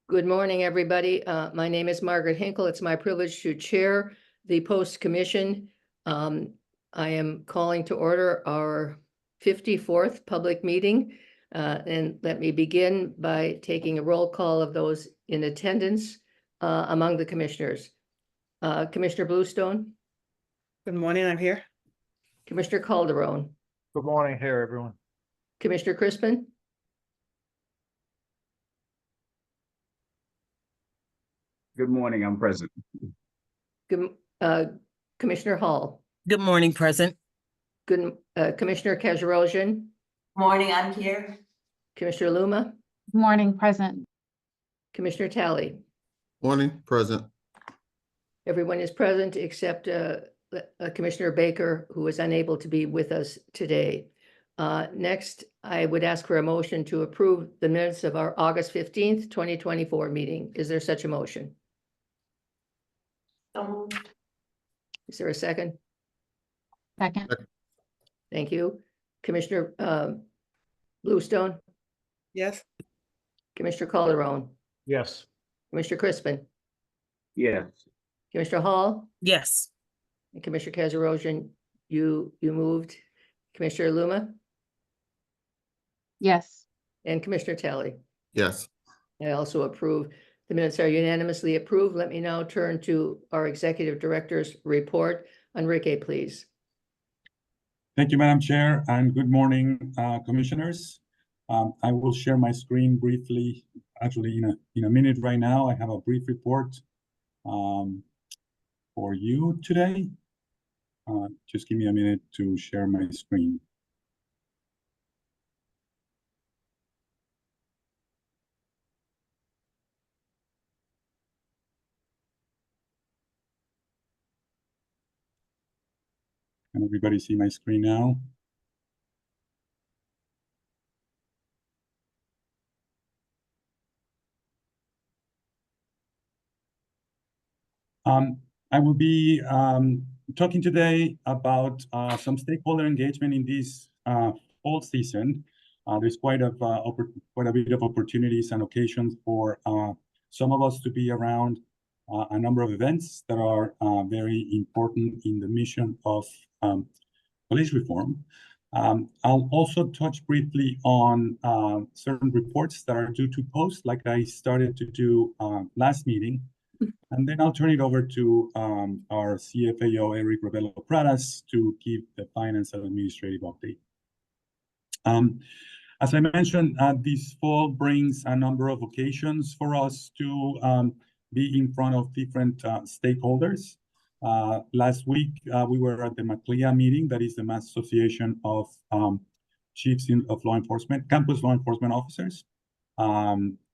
Good morning, everybody. My name is Margaret Hinkle. It's my privilege to chair the Post Commission. I am calling to order our 54th public meeting. And let me begin by taking a roll call of those in attendance among the commissioners. Commissioner Bluestone. Good morning, I'm here. Commissioner Calderon. Good morning here, everyone. Commissioner Crispin. Good morning, I'm present. Commissioner Hall. Good morning, present. Good, Commissioner Kajrosian. Morning, I'm here. Commissioner Luma. Good morning, present. Commissioner Talley. Morning, present. Everyone is present except Commissioner Baker, who is unable to be with us today. Next, I would ask for a motion to approve the minutes of our August 15th, 2024 meeting. Is there such a motion? So moved. Is there a second? Second. Thank you. Commissioner Bluestone, Yes. Commissioner Calderon, Yes. Commissioner Crispin, Yes. Commissioner Hall, Yes. and Commissioner Kajrosian, you moved. Commissioner Luma Yes. and Commissioner Talley. Yes. I also approve. The minutes are unanimously approved. Let me now turn to our executive director's report. Enrique, please. Thank you, Madam Chair, and good morning, commissioners. I will share my screen briefly. Actually, in a minute right now, I have a brief report for you today. Just give me a minute to share my screen. Can everybody see my screen now? I will be talking today about some stakeholder engagement in this fall season. There's quite a bit of opportunities and occasions for some of us to be around a number of events that are very important in the mission of police reform. I'll also touch briefly on certain reports that are due to post, like I started to do last meeting. And then I'll turn it over to our CFAO, Eric Rebello-Pradas, to give the finance and administrative update. As I mentioned, this fall brings a number of occasions for us to be in front of different stakeholders. Last week, we were at the McLEA meeting, that is the Mass Association of Chiefs of Law Enforcement, Campus Law Enforcement Officers.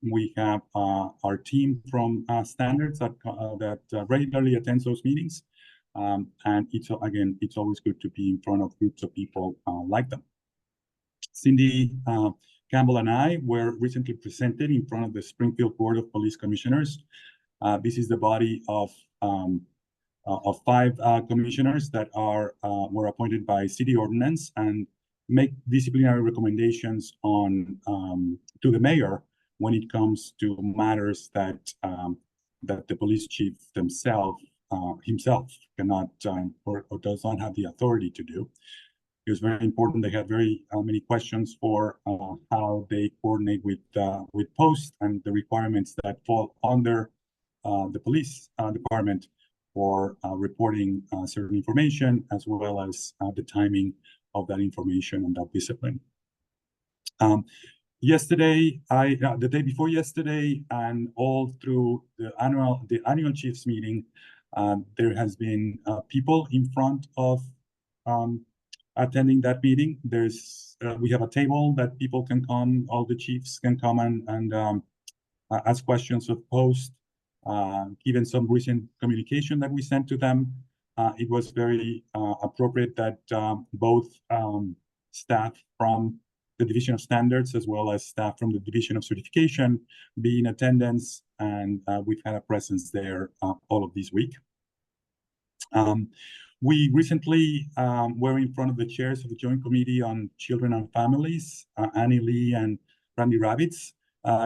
We have our team from Standards that regularly attends those meetings. And it's always good to be in front of groups of people like them. Cindy Campbell and I were recently presented in front of the Springfield Board of Police Commissioners. This is the body of 5 commissioners that were appointed by city ordinance and make disciplinary recommendations on to the mayor when it comes to matters that the police chief himself cannot or does not have the authority to do. It was very important. They had very many questions for how they coordinate with post and the requirements that fall under the police department for reporting certain information, as well as the timing of that information and that discipline. Yesterday, the day before yesterday, and all through the annual chiefs meeting, there has been people in front of attending that meeting. We have a table that people can come, all the chiefs can come and ask questions of post. Given some recent communication that we sent to them, it was very appropriate that both staff from the Division of Standards as well as staff from the Division of Certification be in attendance, and we've had a presence there all of this week. We recently were in front of the chairs of the Joint Committee on Children and Families, Annie Lee and Randy Ravitz,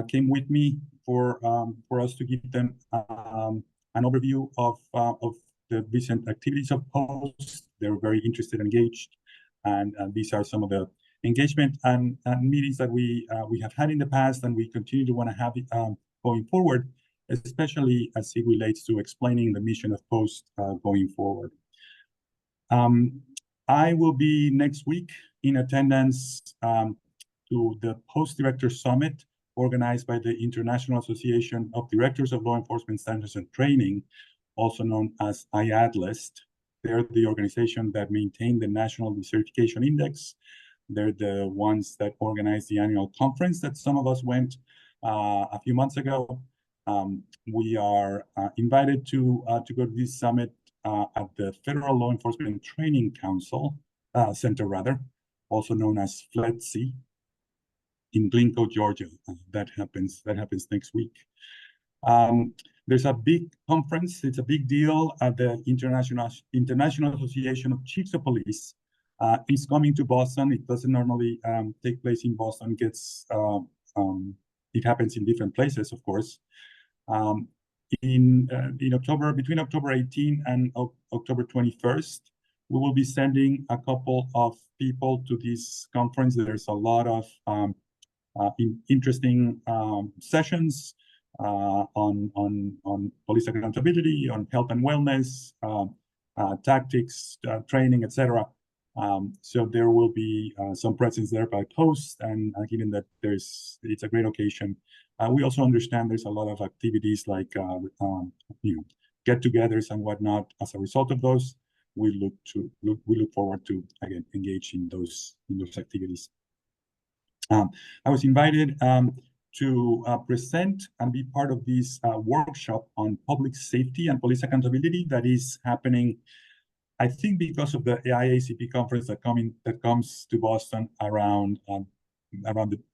came with me for us to give them an overview of the recent activities of Post. They're very interested and engaged, and these are some of the engagement and meetings that we have had in the past, and we continue to want to have it going forward, especially as it relates to explaining the mission of Post going forward. I will be next week in attendance to the Post Director Summit organized by the International Association of Directors of Law Enforcement Standards and Training, also known as IADLIST. They're the organization that maintain the National Decertification Index. They're the ones that organize the annual conference that some of us went a few months ago. We are invited to go to this summit at the Federal Law Enforcement Training Council Center, rather, also known as FLETC, in Glencoe, Georgia. That happens next week. There's a big conference. It's a big deal at the International Association of Chiefs of Police. It's coming to Boston. It doesn't normally take place in Boston. It happens in different places, of course. In October, between October 18 and October 21st, we will be sending a couple of people to this conference. There's a lot of interesting sessions on police accountability, on health and wellness, tactics, training, etc. So there will be some presence there by Post, and given that it's a great occasion, we also understand there's a lot of activities like get-togethers and whatnot. As a result of those, we look forward to again engage in those activities. I was invited to present and be part of this workshop on public safety and police accountability that is happening, I think, because of the IACP conference that comes to Boston around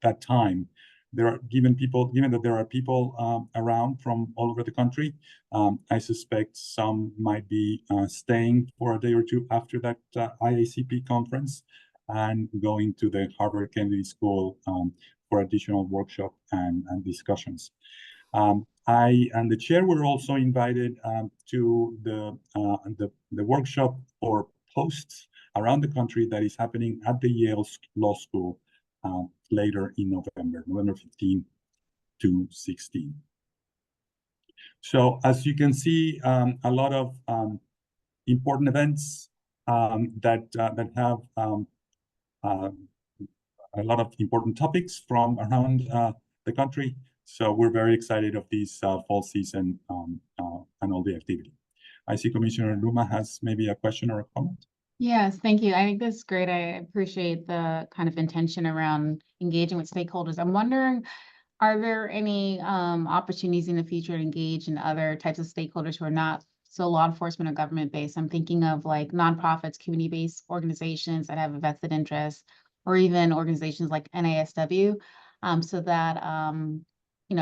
that time. Given that there are people around from all over the country, I suspect some might be staying for a day or two after that IACP conference and going to the Harvard Kennedy School for additional workshop and discussions. I and the chair were also invited to the workshop for posts around the country that is happening at the Yale Law School later in November 15 to 16. So as you can see, a lot of important events that have a lot of important topics from around the country. So we're very excited of this fall season and all the activity. I see Commissioner Luma has maybe a question or a comment. Yes, thank you. I think this is great. I appreciate the kind of intention around engaging with stakeholders. I'm wondering, are there any opportunities in the future to engage in other types of stakeholders who are not so law enforcement or government based? I'm thinking of like nonprofits, community-based organizations that have a vested interest, or even organizations like NASW, so that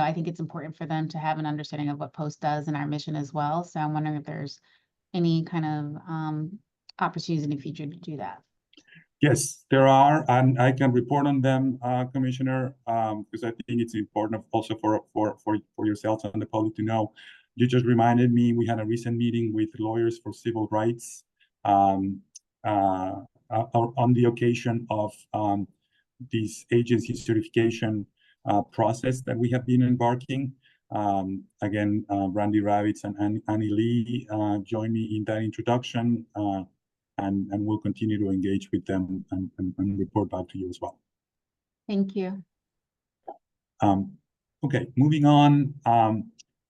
I think it's important for them to have an understanding of what Post does and our mission as well. So I'm wondering if there's any kind of opportunities in the future to do that. Yes, there are, and I can report on them, Commissioner, because I think it's important also for yourselves and the public to know. You just reminded me, we had a recent meeting with Lawyers for Civil Rights on the occasion of this agency certification process that we have been embarking. Again, Randy Ravitz and Annie Lee joined me in that introduction, and we'll continue to engage with them and report back to you as well. Thank you. Okay, moving on.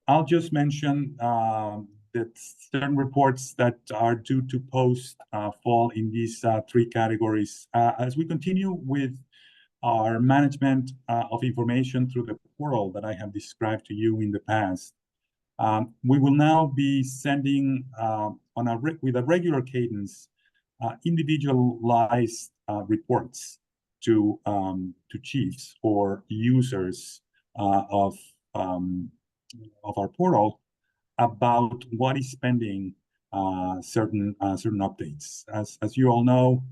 I'll just mention that certain reports that are due to Post fall in these three categories. As we continue with our management of information through the portal that I have described to you in the past, we will now be sending with a regular cadence individualized reports to chiefs or users of our portal about what is pending certain updates. As you all know,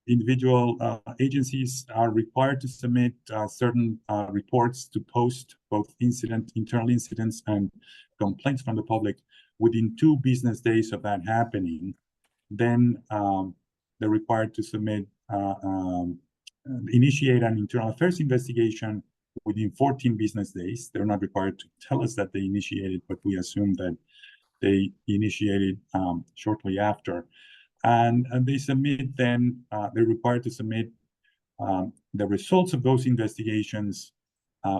individual agencies are required to submit certain reports to post both internal incidents and complaints from the public within 2 business days of that happening. Then they're required to initiate an internal affairs investigation within 14 business days. They're not required to tell us that they initiated, but we assume that they initiated shortly after. And they submit then, they're required to submit the results of those investigations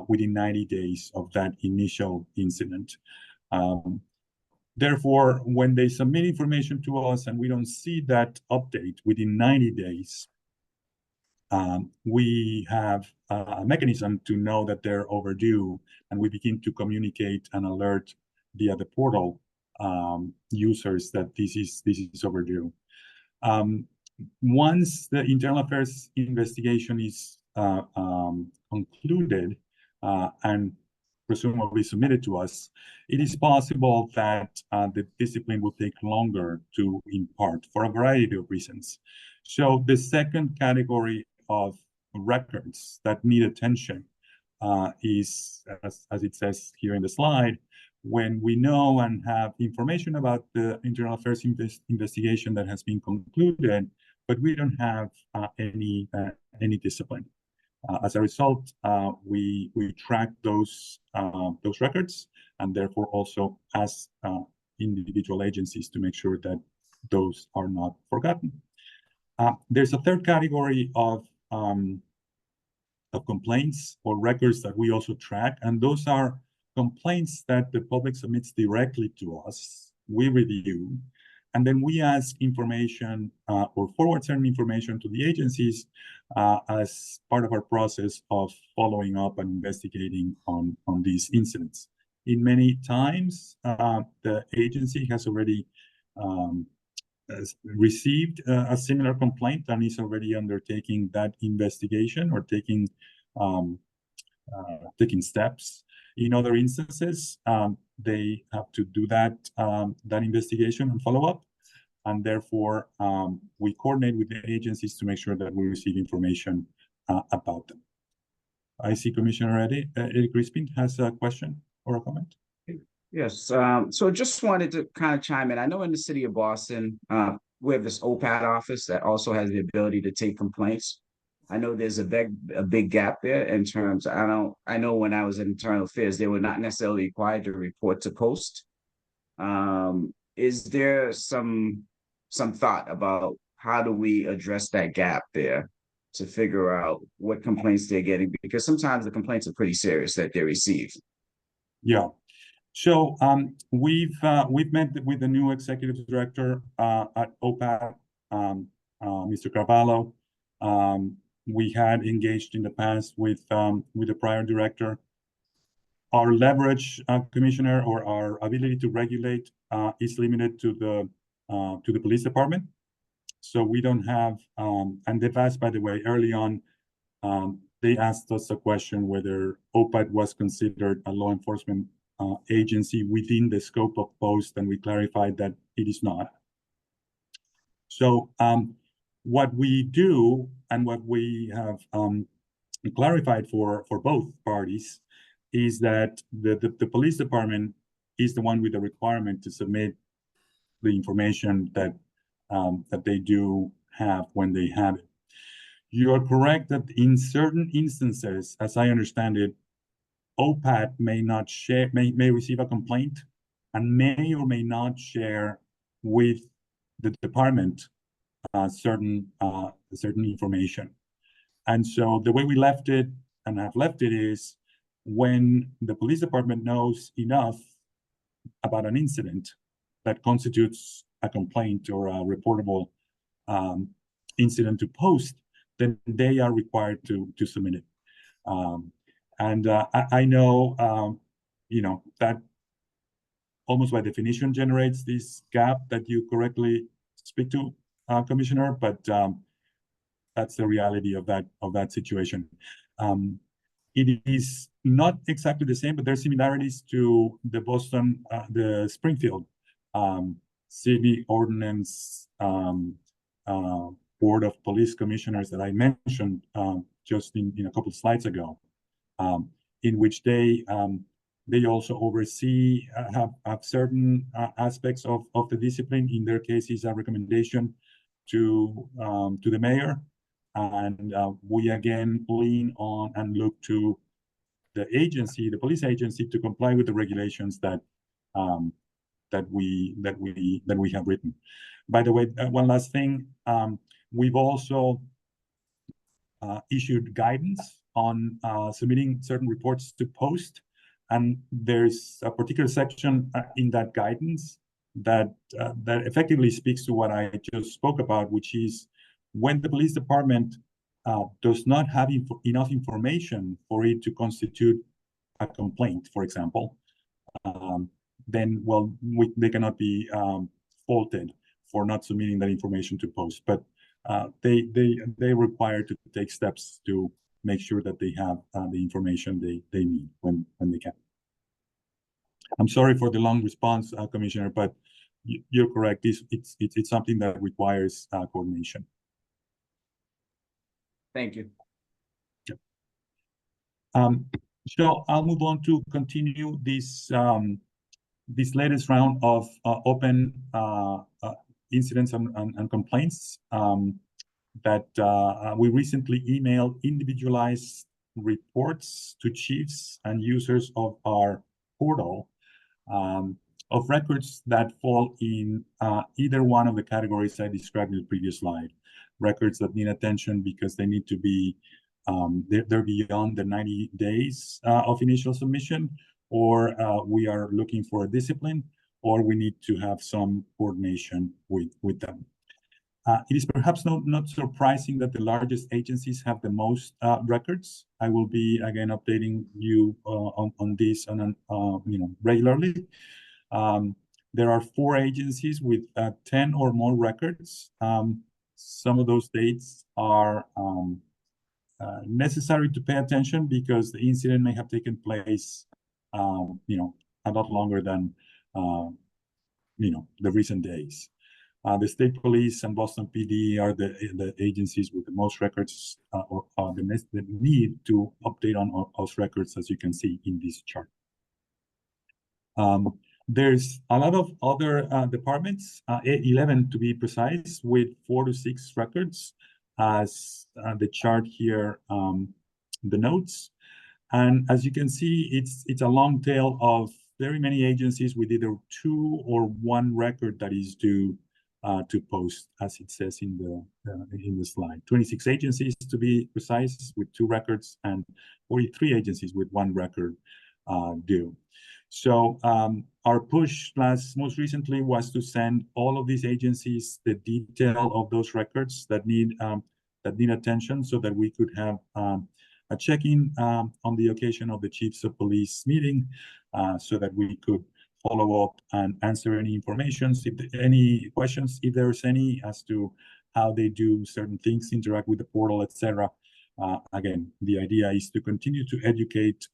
within 90 days of that initial incident. Therefore, when they submit information to us and we don't see that update within 90 days, we have a mechanism to know that they're overdue, and we begin to communicate and alert via the portal users that this is overdue. Once the internal affairs investigation is concluded and presumably submitted to us, it is possible that the discipline will take longer to impart for a variety of reasons. So the second category of records that need attention is, as it says here in the slide, when we know and have information about the internal affairs investigation that has been concluded, but we don't have any discipline. As a result, we track those records, and therefore also ask individual agencies to make sure that those are not forgotten. There's a third category of complaints or records that we also track, and those are complaints that the public submits directly to us. We review, and then we ask information or forward certain information to the agencies as part of our process of following up and investigating on these incidents. In many times, the agency has already received a similar complaint and is already undertaking that investigation or taking steps. In other instances, they have to do that investigation and follow up, and therefore we coordinate with the agencies to make sure that we receive information about them. I see Commissioner Eric Crispin has a question or a comment. Yes, so just wanted to kind of chime in. I know in the city of Boston, we have this OPAT office that also has the ability to take complaints. I know there's a big gap there in terms, I know when I was in internal affairs, they were not necessarily required to report to post. Is there some thought about how do we address that gap there to figure out what complaints they're getting? Because sometimes the complaints are pretty serious that they receive. Yeah. So we've met with the new executive director at OPAT, Mr. Carvalho. We had engaged in the past with the prior director. Our leverage, Commissioner, or our ability to regulate is limited to the police department. So we don't have, and they've asked, by the way, early on, they asked us a question whether OPAT was considered a law enforcement agency within the scope of post, and we clarified that it is not. So what we do and what we have clarified for both parties is that the police department is the one with the requirement to submit the information that they do have when they have it. You are correct that in certain instances, as I understand it, OPAT may not share, may receive a complaint and may or may not share with the department certain information. And so the way we left it and have left it is when the police department knows enough about an incident that constitutes a complaint or a reportable incident to post, then they are required to submit it. I know, that almost by definition generates this gap that you correctly speak to, Commissioner, but that's the reality of that situation. It is not exactly the same, but there's similarities to the Boston, the Springfield city ordinance Board of Police Commissioners that I mentioned just in a couple of slides ago, in which they also oversee, have certain aspects of the discipline. In their case, is a recommendation to the mayor, and we again lean on and look to the agency, the police agency, to comply with the regulations that we have written. By the way, one last thing, we've also issued guidance on submitting certain reports to post, and there's a particular section in that guidance that effectively speaks to what I just spoke about, which is when the police department does not have enough information for it to constitute a complaint, for example, then, well, they cannot be faulted for not submitting that information to post. But they're required to take steps to make sure that they have the information they need when they can. I'm sorry for the long response, Commissioner, but you're correct. It's something that requires coordination. Thank you. So I'll move on to continue this this latest round of open incidents and complaints that we recently emailed individualized reports to chiefs and users of our portal of records that fall in either one of the categories I described in the previous slide. Records that need attention because they need to be, they're beyond the 90 days of initial submission, or we are looking for a discipline, or we need to have some coordination with them. It is perhaps not surprising that the largest agencies have the most records. I will be again updating you on this regularly. There are 4 agencies with 10 or more records. Some of those dates are necessary to pay attention because the incident may have taken place, a lot longer than, the recent days. The state police and Boston PD are the agencies with the most records, or the need to update on those records, as you can see in this chart. There's a lot of other departments, 11 to be precise, with 4 to 6 records, as the chart here denotes. And as you can see, it's a long tail of very many agencies with either 2 or 1 record that is due to post, as it says in the slide. 26 agencies to be precise, with 2 records, and 43 agencies with 1 record due. So our push most recently was to send all of these agencies the detail of those records that need attention, so that we could have a check-in on the occasion of the Chiefs of Police meeting, so that we could follow up and answer any information, any questions, if there's any, as to how they do certain things, interact with the portal, etc. Again, the idea is to continue to educate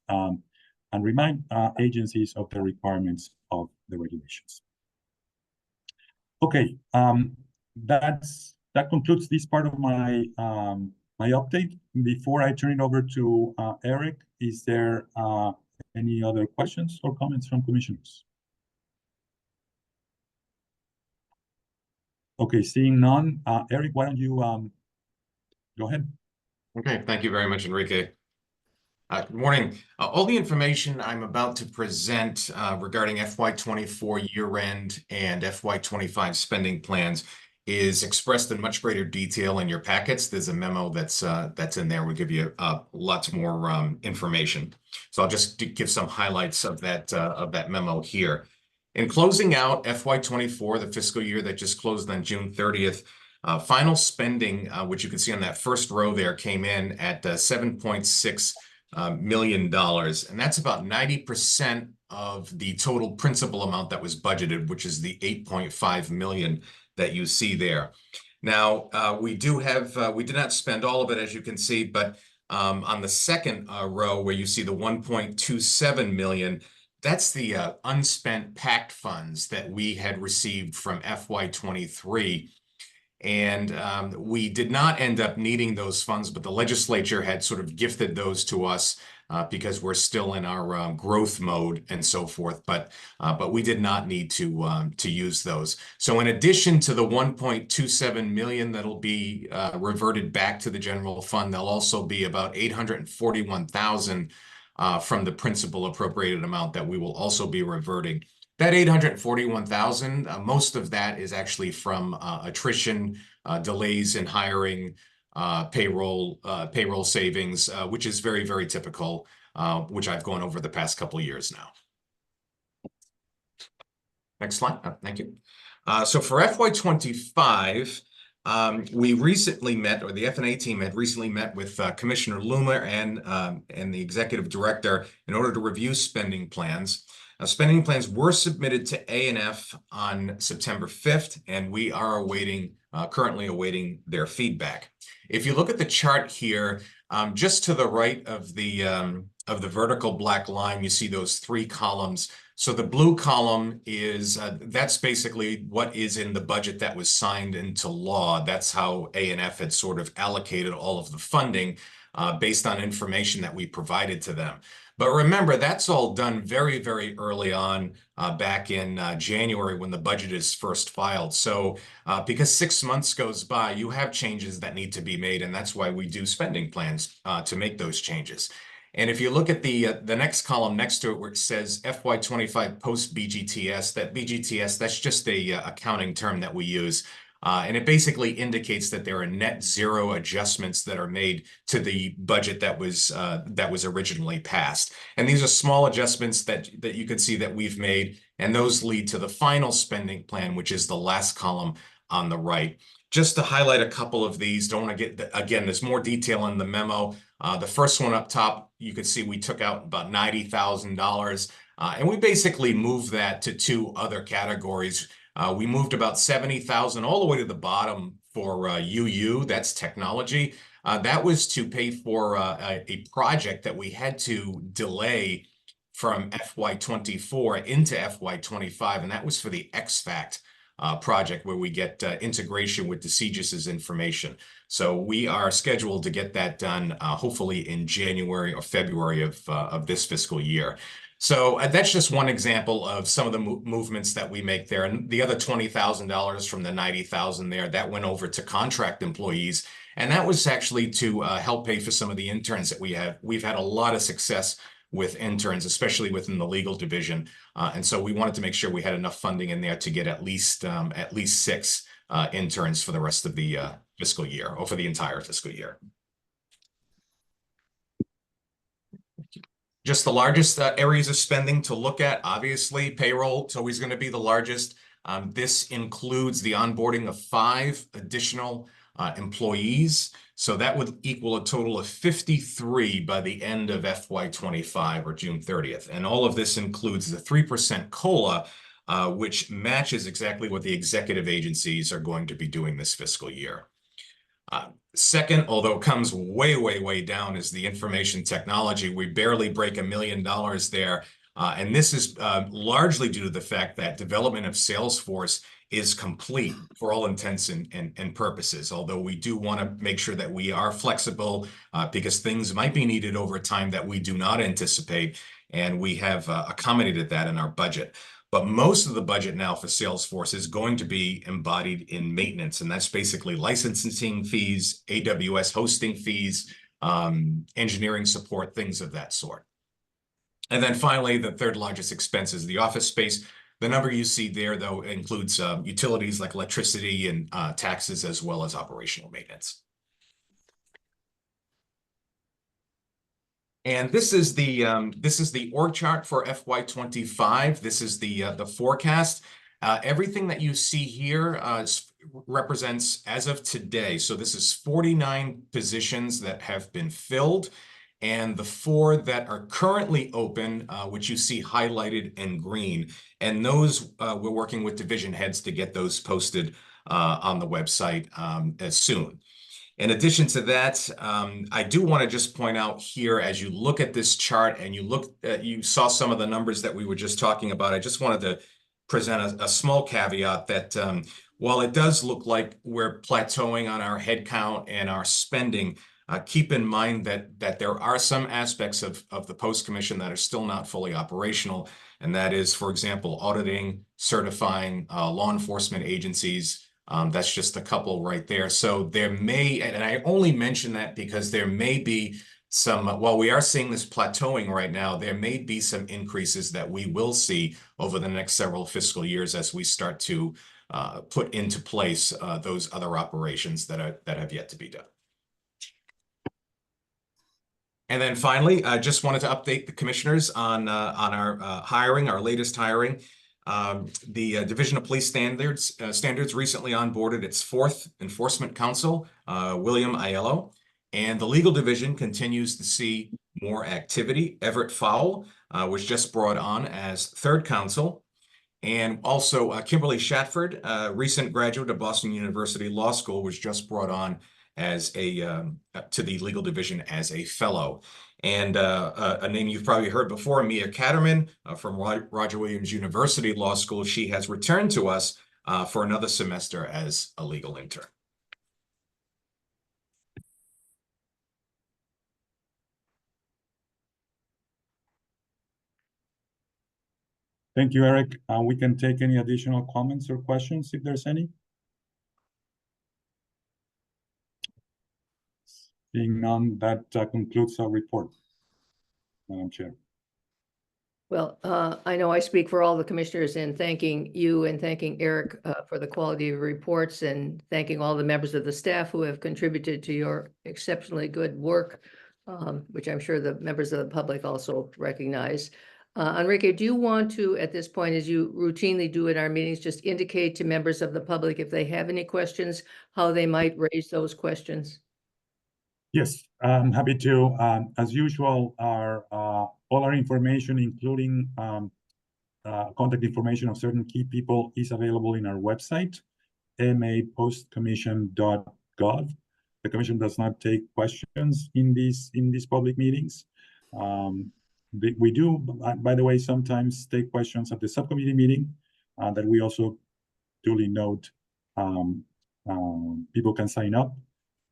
and remind agencies of the requirements of the regulations. Okay, that concludes this part of my my update. Before I turn it over to Eric, is there any other questions or comments from commissioners? Okay, seeing none, Eric, why don't you go ahead? Okay, thank you very much, Enrique. Good morning. All the information I'm about to present regarding FY24 year-end and FY25 spending plans is expressed in much greater detail in your packets. There's a memo that's in there. We'll give you lots more information. So I'll just give some highlights of that memo here. In closing out FY24, the fiscal year that just closed on June 30th, final spending, which you can see on that first row there, came in at $7.6 million, and that's about 90% of the total principal amount that was budgeted, which is the $8.5 million that you see there. Now, we did not spend all of it, as you can see, but on the second row where you see the $1.27 million, that's the unspent PACT funds that we had received from FY23. And we did not end up needing those funds, but the legislature had sort of gifted those to us because we're still in our growth mode and so forth. But we did not need to use those. So in addition to the 1.27 million that'll be reverted back to the general fund, there'll also be about 841,000 from the principal appropriated amount that we will also be reverting. That 841,000, most of that is actually from attrition, delays in hiring, payroll savings, which is very, very typical, which I've gone over the past couple of years now. Next slide. Thank you. So for FY25, we recently met, or the F&A team had recently met with Commissioner Loomer and the executive director in order to review spending plans. Spending plans were submitted to A&F on September 5th, and we are currently awaiting their feedback. If you look at the chart here, just to the right of the vertical black line, you see those 3 columns. So the blue column is, that's basically what is in the budget that was signed into law. That's how A&F had sort of allocated all of the funding based on information that we provided to them. But remember, that's all done very, very early on back in January when the budget is first filed. So because 6 months goes by, you have changes that need to be made, and that's why we do spending plans to make those changes. And if you look at the next column next to it where it says FY25 post BGTS, that BGTS, that's just a accounting term that we use. And it basically indicates that there are net zero adjustments that are made to the budget that was originally passed. And these are small adjustments that you can see that we've made, and those lead to the final spending plan, which is the last column on the right. Just to highlight a couple of these, don't want to get, again, there's more detail in the memo. The first one up top, you can see we took out about $90,000, and we basically moved that to 2 other categories. We moved about 70,000 all the way to the bottom for UU, that's technology. That was to pay for a project that we had to delay from FY24 into FY25, and that was for the XFACT project where we get integration with the CGIS's information. So we are scheduled to get that done hopefully in January or February of this fiscal year. So that's just one example of some of the movements that we make there. And the other $20,000 from the $90,000 there, that went over to contract employees. And that was actually to help pay for some of the interns that we have. We've had a lot of success with interns, especially within the legal division. And so we wanted to make sure we had enough funding in there to get at least 6 interns for the rest of the fiscal year, or for the entire fiscal year. Just the largest areas of spending to look at, obviously, payroll is always going to be the largest. This includes the onboarding of 5 additional employees. So that would equal a total of 53 by the end of FY25 or June 30th. And all of this includes the 3% COLA, which matches exactly what the executive agencies are going to be doing this fiscal year. Second, although it comes way, way, way down, is the information technology. We barely break $1 million there. And this is largely due to the fact that development of Salesforce is complete for all intents and purposes. Although we do want to make sure that we are flexible because things might be needed over time that we do not anticipate. And we have accommodated that in our budget. But most of the budget now for Salesforce is going to be embodied in maintenance. And that's basically licensing fees, AWS hosting fees, engineering support, things of that sort. And then finally, the third largest expense is the office space. The number you see there, though, includes utilities like electricity and taxes, as well as operational maintenance. And this is the org chart for FY25. This is the forecast. Everything that you see here represents as of today. So this is 49 positions that have been filled, and the 4 that are currently open, which you see highlighted in green. And those we're working with division heads to get those posted on the website as soon. In addition to that, I do want to just point out here, as you look at this chart and you saw some of the numbers that we were just talking about, I just wanted to present a small caveat that while it does look like we're plateauing on our headcount and our spending, keep in mind that there are some aspects of the post commission that are still not fully operational. And that is, for example, auditing, certifying law enforcement agencies. That's just a couple right there. So there may, and I only mention that because there may be some, while we are seeing this plateauing right now, there may be some increases that we will see over the next several fiscal years as we start to put into place those other operations that have yet to be done. And then finally, I just wanted to update the commissioners on our hiring, our latest hiring. The Division of Police Standards recently onboarded its 4th Enforcement Counsel, William Aiello, and the Legal Division continues to see more activity. Everett Fowle was just brought on as 3rd Counsel, and also Kimberly Shatford, a recent graduate of Boston University Law School, was just brought on as to the Legal Division as a fellow. And a name you've probably heard before, Mia Catterman from Roger Williams University Law School. She has returned to us for another semester as a legal intern. Thank you, Eric. We can take any additional comments or questions if there's any. Seeing none, that concludes our report, Madam Chair. Well, I know I speak for all the commissioners in thanking you and thanking Eric for the quality of reports, and thanking all the members of the staff who have contributed to your exceptionally good work, which I'm sure the members of the public also recognize. Enrique, do you want to, at this point, as you routinely do in our meetings, just indicate to members of the public if they have any questions, how they might raise those questions? Yes, I'm happy to. As usual, all our information, including contact information of certain key people, is available in our website, mapostcommission.gov. The commission does not take questions in these public meetings. We do, by the way, sometimes take questions at the subcommittee meeting that we also duly note. People can sign up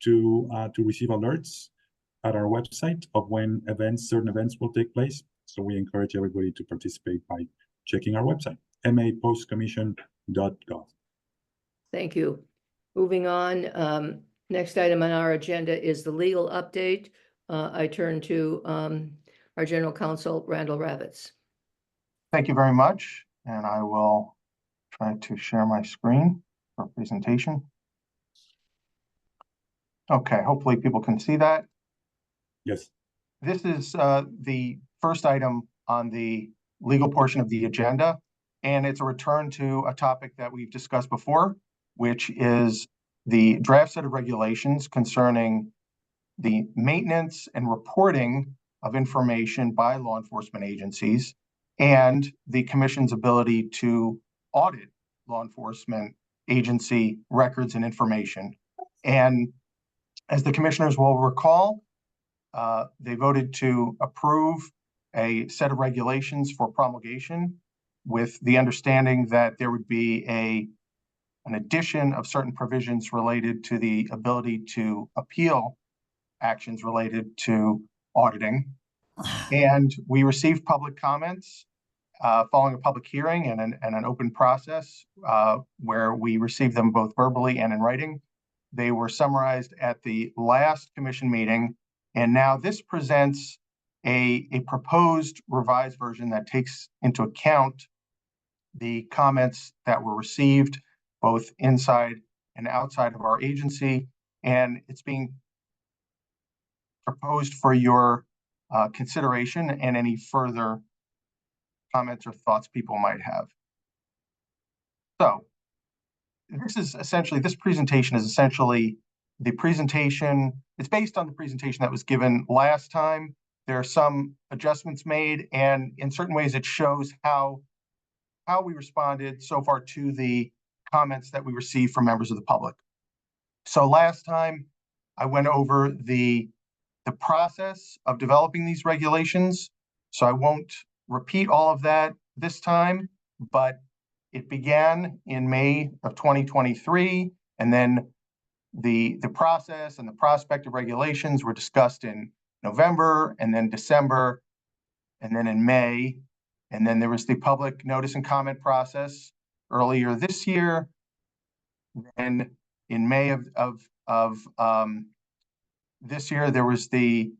to receive alerts at our website of when certain events will take place. So we encourage everybody to participate by checking our website, mapostcommission.gov. Thank you. Moving on, next item on our agenda is the legal update. I turn to our General Counsel, Randall Ravitz. Thank you very much. And I will try to share my screen for presentation. Okay, hopefully people can see that. Yes. This is the first item on the legal portion of the agenda, and it's a return to a topic that we've discussed before, which is the draft set of regulations concerning the maintenance and reporting of information by law enforcement agencies and the commission's ability to audit law enforcement agency records and information. And as the commissioners will recall, they voted to approve a set of regulations for promulgation with the understanding that there would be an addition of certain provisions related to the ability to appeal actions related to auditing. And we received public comments following a public hearing and an open process where we received them both verbally and in writing. They were summarized at the last commission meeting, and now this presents a proposed revised version that takes into account the comments that were received both inside and outside of our agency, and it's being proposed for your consideration and any further comments or thoughts people might have. So this presentation is essentially the presentation. It's based on the presentation that was given last time. There are some adjustments made, and in certain ways it shows how we responded so far to the comments that we received from members of the public. So last time I went over the process of developing these regulations, so I won't repeat all of that this time, but It began in May of 2023, and then the process and the prospective regulations were discussed in November, and then December, and then in May. And then there was the public notice and comment process earlier this year. And in May of this year, there was the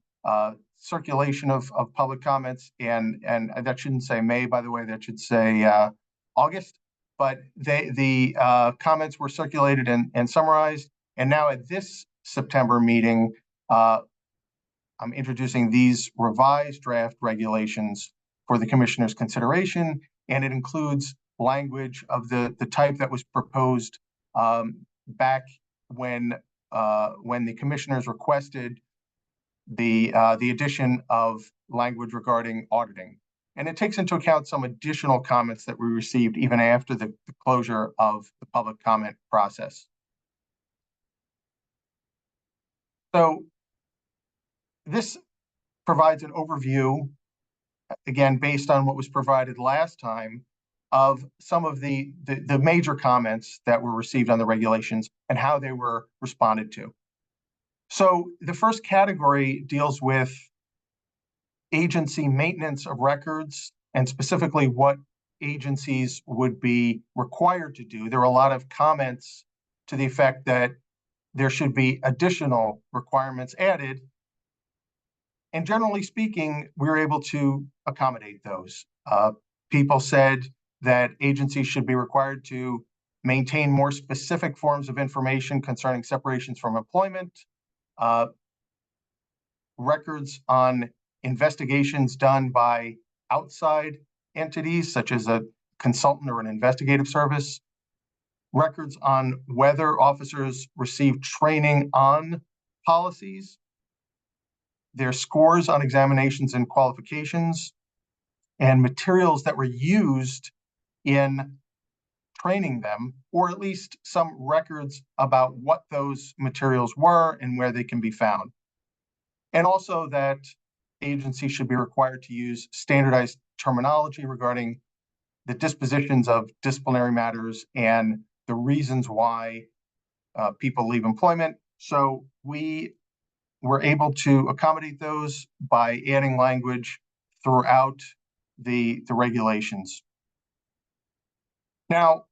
circulation of public comments, and that shouldn't say May, by the way, that should say August. But the comments were circulated and summarized. And now at this September meeting, I'm introducing these revised draft regulations for the commissioner's consideration, and it includes language of the type that was proposed back when the commissioners requested the addition of language regarding auditing. And it takes into account some additional comments that we received even after the closure of the public comment process. So this provides an overview, again, based on what was provided last time, of some of the major comments that were received on the regulations and how they were responded to. So the first category deals with agency maintenance of records, and specifically what agencies would be required to do. There were a lot of comments to the effect that there should be additional requirements added. And generally speaking, we were able to accommodate those. People said that agencies should be required to maintain more specific forms of information concerning separations from employment, records on investigations done by outside entities, such as a consultant or an investigative service, records on whether officers receive training on policies, their scores on examinations and qualifications, and materials that were used in training them, or at least some records about what those materials were and where they can be found. And also that agencies should be required to use standardized terminology regarding the dispositions of disciplinary matters and the reasons why people leave employment. So we were able to accommodate those by adding language throughout the regulations. Now,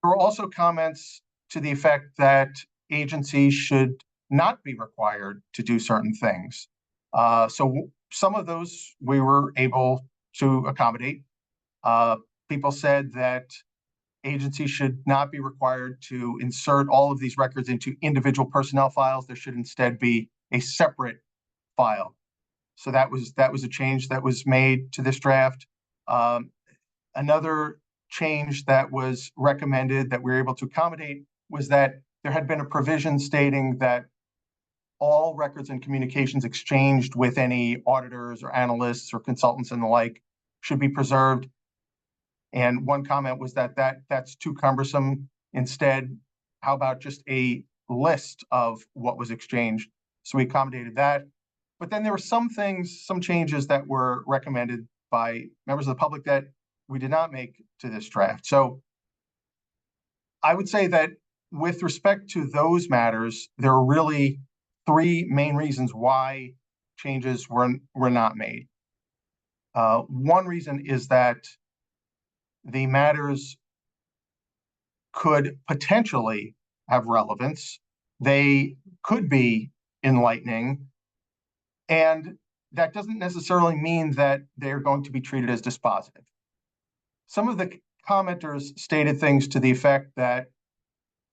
there were also comments to the effect that agencies should not be required to do certain things. So some of those we were able to accommodate. People said that agencies should not be required to insert all of these records into individual personnel files. There should instead be a separate file. So that was a change that was made to this draft. Another change that was recommended that we were able to accommodate was that there had been a provision stating that all records and communications exchanged with any auditors or analysts or consultants and the like should be preserved. And one comment was that's too cumbersome. Instead, how about just a list of what was exchanged? So we accommodated that. But then there were some changes that were recommended by members of the public that we did not make to this draft. So I would say that with respect to those matters, there are really three main reasons why changes were not made. One reason is that the matters could potentially have relevance. They could be enlightening, and that doesn't necessarily mean that they're going to be treated as dispositive. Some of the commenters stated things to the effect that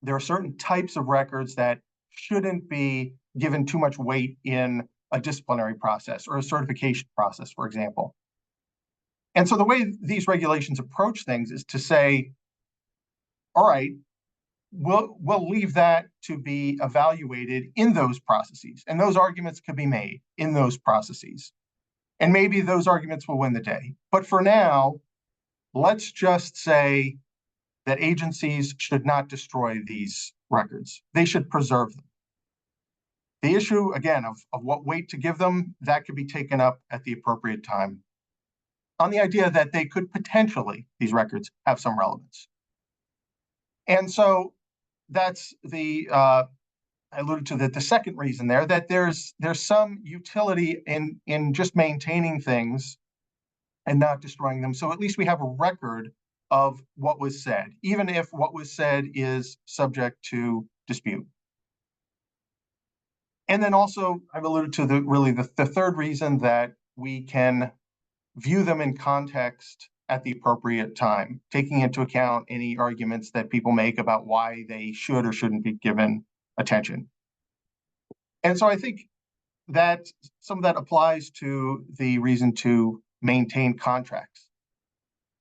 there are certain types of records that shouldn't be given too much weight in a disciplinary process or a certification process, for example. And so the way these regulations approach things is to say, all right, we'll leave that to be evaluated in those processes, and those arguments could be made in those processes. And maybe those arguments will win the day. But for now, let's just say that agencies should not destroy these records. They should preserve them. The issue, again, of what weight to give them, that could be taken up at the appropriate time, on the idea that they could potentially, these records, have some relevance. And so that's I alluded to the second reason there, that there's some utility in just maintaining things and not destroying them. So at least we have a record of what was said, even if what was said is subject to dispute. And then also I've alluded to the third reason, that we can view them in context at the appropriate time, taking into account any arguments that people make about why they should or shouldn't be given attention. And so I think that some of that applies to the reason to maintain contracts.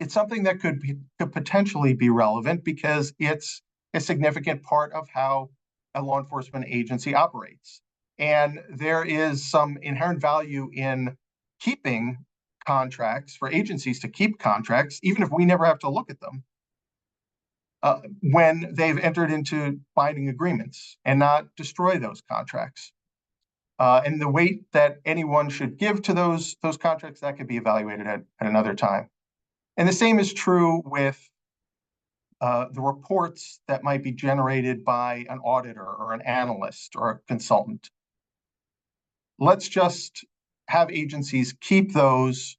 It's something that could potentially be relevant because it's a significant part of how a law enforcement agency operates. And there is some inherent value in keeping contracts, for agencies to keep contracts, even if we never have to look at them, when they've entered into binding agreements, and not destroy those contracts. And the weight that anyone should give to those contracts, that could be evaluated at another time. And the same is true with the reports that might be generated by an auditor or an analyst or a consultant. Let's just have agencies keep those,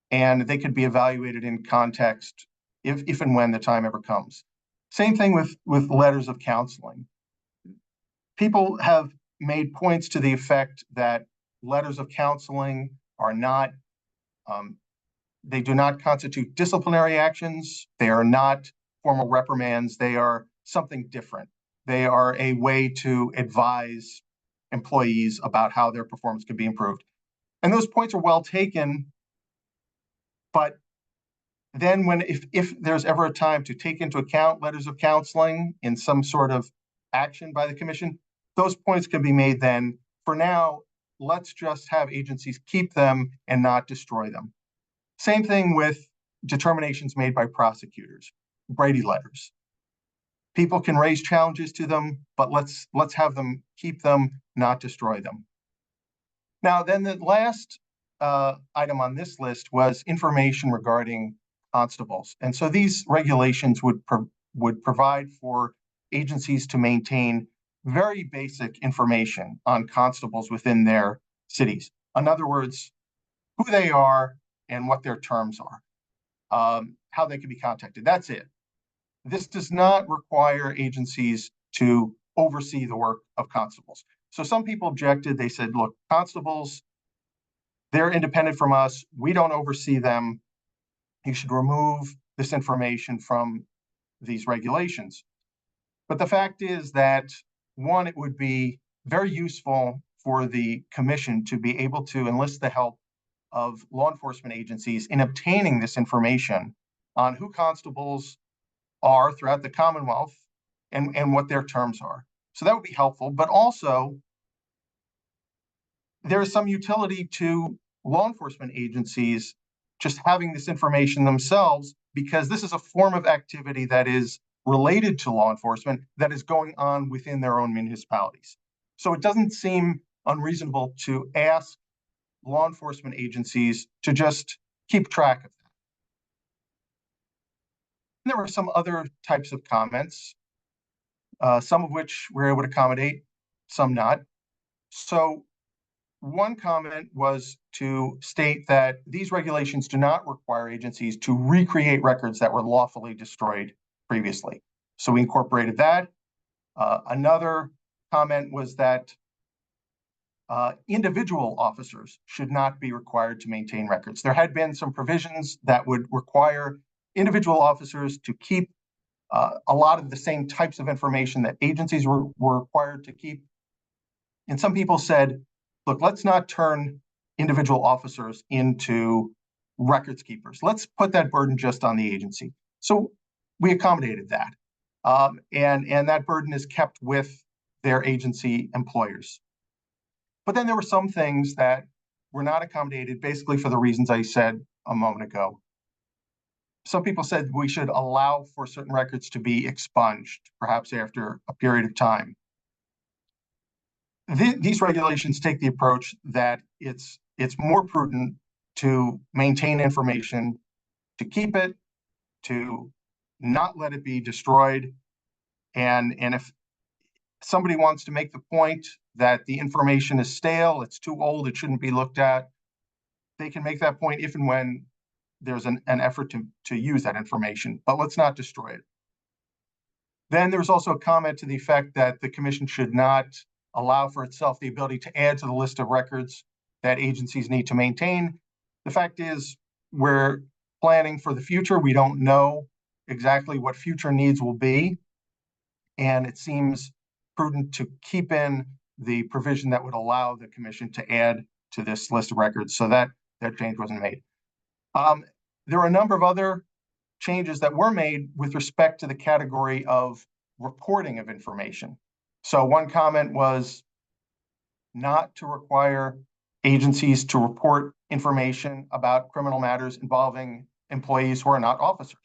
and they could be evaluated in context if and when the time ever comes. Same thing with letters of counseling. People have made points to the effect that letters of counseling are not, they do not constitute disciplinary actions. They are not formal reprimands. They are something different. They are a way to advise employees about how their performance could be improved. And those points are well taken, but then if there's ever a time to take into account letters of counseling in some sort of action by the commission, those points can be made then. For now, let's just have agencies keep them and not destroy them. Same thing with determinations made by prosecutors, Brady letters. People can raise challenges to them, but let's have them keep them, not destroy them. Now, then the last item on this list was information regarding constables. And so these regulations would provide for agencies to maintain very basic information on constables within their cities. In other words, who they are and what their terms are, how they can be contacted. That's it. This does not require agencies to oversee the work of constables. So some people objected. They said, look, constables, they're independent from us. We don't oversee them. You should remove this information from these regulations. But the fact is that, one, it would be very useful for the commission to be able to enlist the help of law enforcement agencies in obtaining this information on who constables are throughout the Commonwealth and what their terms are. So that would be helpful, but also there is some utility to law enforcement agencies just having this information themselves, because this is a form of activity that is related to law enforcement that is going on within their own municipalities. So it doesn't seem unreasonable to ask law enforcement agencies to just keep track of that. And there were some other types of comments, some of which we're able to accommodate, some not. So one comment was to state that these regulations do not require agencies to recreate records that were lawfully destroyed previously. So we incorporated that. Another comment was that individual officers should not be required to maintain records. There had been some provisions that would require individual officers to keep a lot of the same types of information that agencies were required to keep. And some people said, look, let's not turn individual officers into records keepers. Let's put that burden just on the agency. So we accommodated that. And that burden is kept with their agency employers. But then there were some things that were not accommodated, basically for the reasons I said a moment ago. Some people said we should allow for certain records to be expunged, perhaps after a period of time. These regulations take the approach that it's more prudent to maintain information, to keep it, to not let it be destroyed, And if somebody wants to make the point that the information is stale, it's too old, it shouldn't be looked at, they can make that point if and when there's an effort to use that information, but let's not destroy it. Then there's also a comment to the effect that the commission should not allow for itself the ability to add to the list of records that agencies need to maintain. The fact is, we're planning for the future. We don't know exactly what future needs will be. And it seems prudent to keep in the provision that would allow the commission to add to this list of records. So that change wasn't made. There are a number of other changes that were made with respect to the category of reporting of information. So one comment was not to require agencies to report information about criminal matters involving employees who are not officers.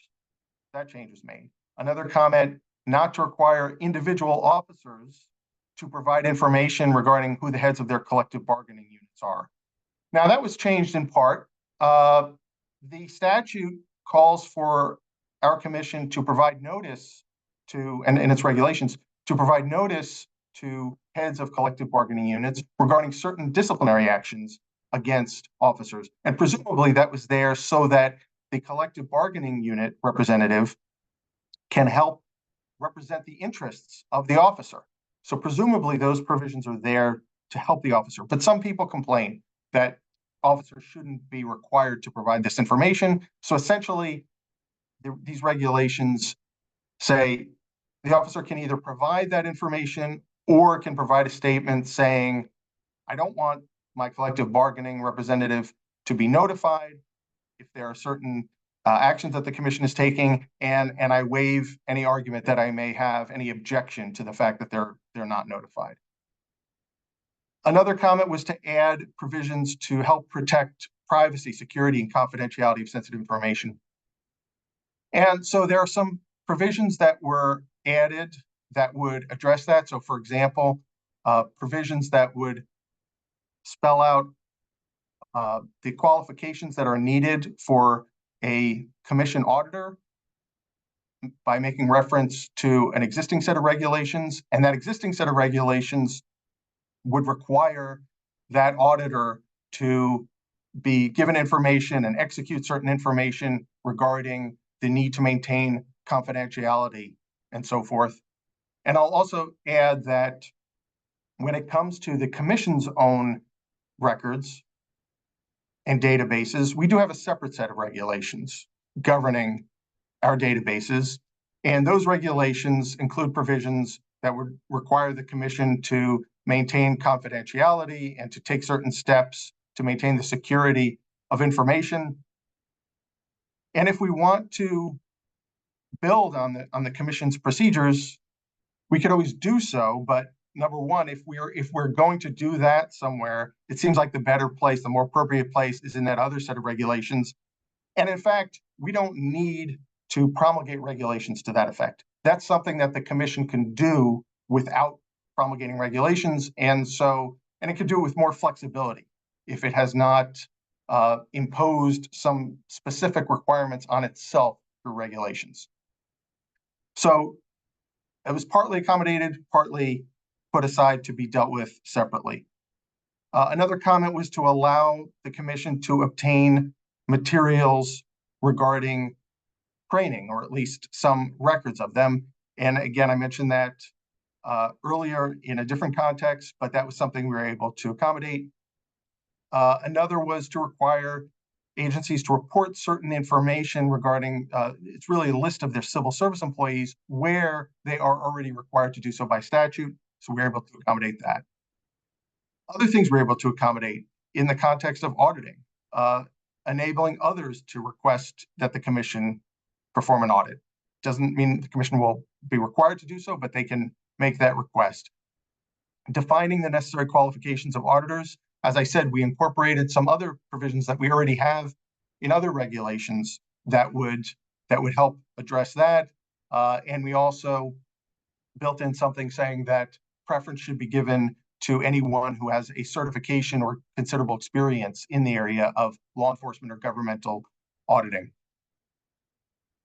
That change was made. Another comment, not to require individual officers to provide information regarding who the heads of their collective bargaining units are. Now, that was changed in part. The statute calls for our commission to provide notice to, and its regulations, to provide notice to heads of collective bargaining units regarding certain disciplinary actions against officers. And presumably that was there so that the collective bargaining unit representative can help represent the interests of the officer. So presumably those provisions are there to help the officer. But some people complain that officers shouldn't be required to provide this information. So essentially, these regulations say the officer can either provide that information or can provide a statement saying, I don't want my collective bargaining representative to be notified if there are certain actions that the commission is taking, and I waive any argument that I may have, any objection to the fact that they're not notified. Another comment was to add provisions to help protect privacy, security, and confidentiality of sensitive information. And so there are some provisions that were added that would address that. So for example, provisions that would spell out the qualifications that are needed for a commission auditor by making reference to an existing set of regulations, and that existing set of regulations would require that auditor to be given information and execute certain information regarding the need to maintain confidentiality and so forth. And I'll also add that when it comes to the commission's own records and databases, we do have a separate set of regulations governing our databases. And those regulations include provisions that would require the commission to maintain confidentiality and to take certain steps to maintain the security of information. And if we want to build on the commission's procedures, we could always do so. But number one, if we're going to do that somewhere, it seems like the better place, the more appropriate place is in that other set of regulations. And in fact, we don't need to promulgate regulations to that effect. That's something that the commission can do without promulgating regulations. And it can do it with more flexibility if it has not imposed some specific requirements on itself through regulations. So it was partly accommodated, partly put aside to be dealt with separately. Another comment was to allow the commission to obtain materials regarding training, or at least some records of them. And again, I mentioned that earlier in a different context, but that was something we were able to accommodate. Another was to require agencies to report certain information regarding, it's really a list of their civil service employees where they are already required to do so by statute. So we're able to accommodate that. Other things we're able to accommodate in the context of auditing, enabling others to request that the commission perform an audit. Doesn't mean the commission will be required to do so, but they can make that request. Defining the necessary qualifications of auditors. As I said, we incorporated some other provisions that we already have in other regulations that would help address that. And we also built in something saying that preference should be given to anyone who has a certification or considerable experience in the area of law enforcement or governmental auditing.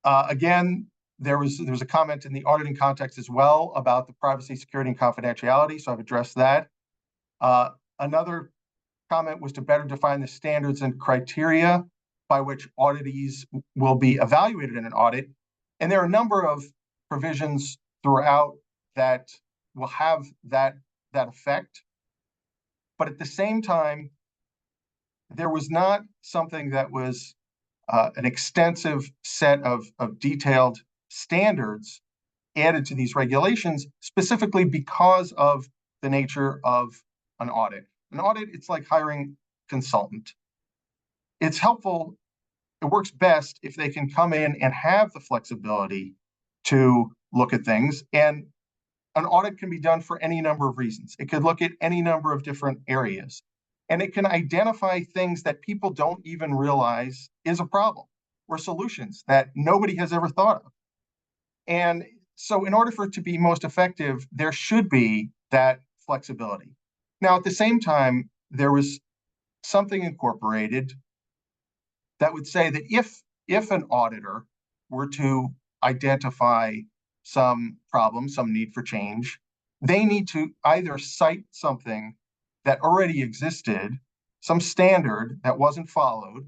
Again, There was a comment in the auditing context as well about the privacy, security, and confidentiality, so I've addressed that. Another comment was to better define the standards and criteria by which auditees will be evaluated in an audit. And there are a number of provisions throughout that will have that effect. But at the same time, there was not something that was an extensive set of detailed standards added to these regulations, specifically because of the nature of an audit. An audit, it's like hiring a consultant. It's helpful, it works best if they can come in and have the flexibility to look at things. And an audit can be done for any number of reasons. It could look at any number of different areas. And it can identify things that people don't even realize is a problem, or solutions that nobody has ever thought of. And so in order for it to be most effective, there should be that flexibility. Now, at the same time, there was something incorporated that would say that if an auditor were to identify some problem, some need for change, they need to either cite something that already existed, some standard that wasn't followed,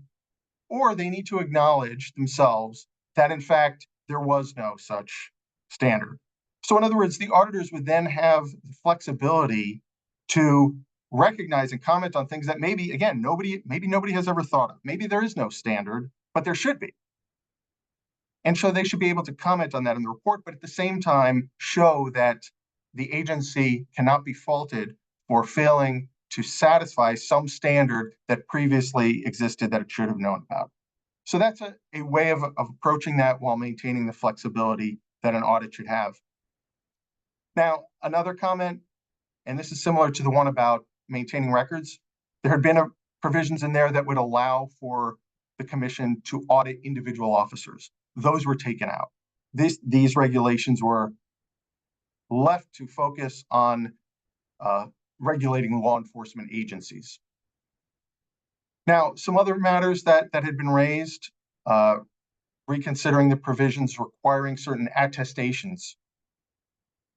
or they need to acknowledge themselves that, in fact, there was no such standard. So in other words, the auditors would then have the flexibility to recognize and comment on things that maybe, again, maybe nobody has ever thought of. Maybe there is no standard, but there should be. And so they should be able to comment on that in the report, but at the same time, show that the agency cannot be faulted for failing to satisfy some standard that previously existed that it should have known about. So that's a way of approaching that while maintaining the flexibility that an audit should have. Now, another comment, and this is similar to the one about maintaining records. There had been provisions in there that would allow for the commission to audit individual officers. Those were taken out. These regulations were left to focus on regulating law enforcement agencies. Now, some other matters that had been raised, reconsidering the provisions requiring certain attestations.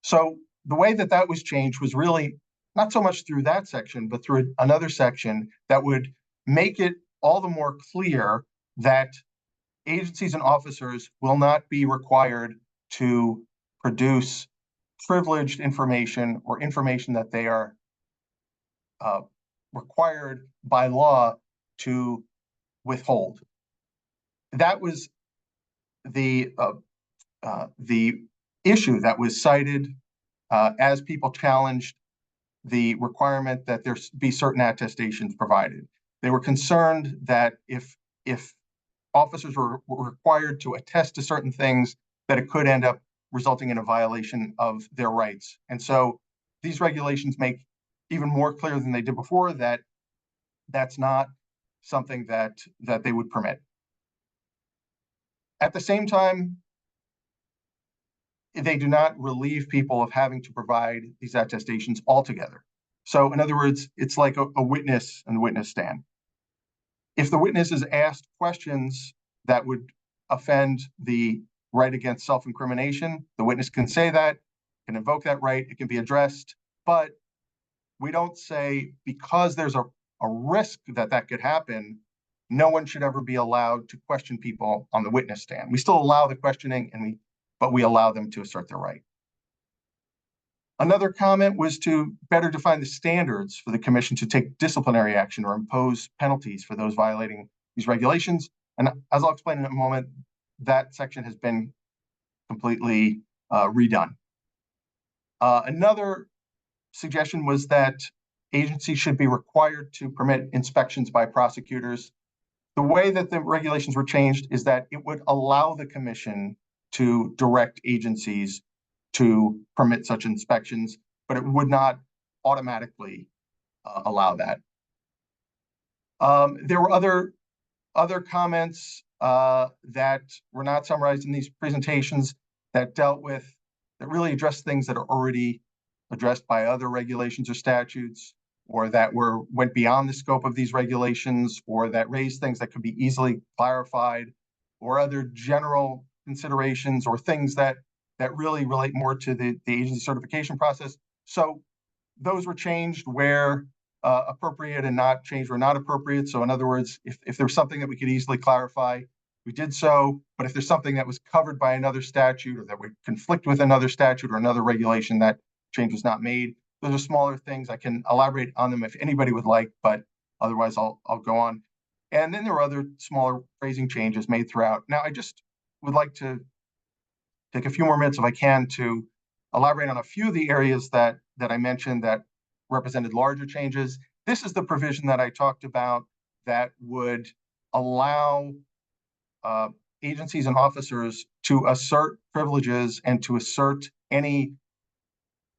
So the way that was changed was really not so much through that section, but through another section that would make it all the more clear that agencies and officers will not be required to produce privileged information or information that they are required by law to withhold. That was the issue that was cited as people challenged the requirement that there be certain attestations provided. They were concerned that if officers were required to attest to certain things, that it could end up resulting in a violation of their rights. And so these regulations make even more clear than they did before that that's not something that they would permit. At the same time, they do not relieve people of having to provide these attestations altogether. So in other words, it's like a witness in the witness stand. If the witness is asked questions that would offend the right against self-incrimination, the witness can say that, can invoke that right, it can be addressed, but we don't say because there's a risk that could happen, no one should ever be allowed to question people on the witness stand. We still allow the questioning, but we allow them to assert their right. Another comment was to better define the standards for the commission to take disciplinary action or impose penalties for those violating these regulations. And as I'll explain in a moment, that section has been completely redone. Another suggestion was that agencies should be required to permit inspections by prosecutors. The way that the regulations were changed is that it would allow the commission to direct agencies to permit such inspections, but it would not automatically allow that. There were other comments that were not summarized in these presentations that really addressed things that are already addressed by other regulations or statutes, or that went beyond the scope of these regulations, or that raised things that could be easily clarified, or other general considerations or things that really relate more to the agency certification process. So those were changed where appropriate and not changed where not appropriate. So in other words, if there's something that we could easily clarify, we did so. But if there's something that was covered by another statute or that would conflict with another statute or another regulation, that change was not made. Those are smaller things. I can elaborate on them if anybody would like, but otherwise I'll go on. And then there were other smaller phrasing changes made throughout. Now, I just would like to take a few more minutes if I can to elaborate on a few of the areas that I mentioned that represented larger changes. This is the provision that I talked about that would allow agencies and officers to assert privileges and to assert any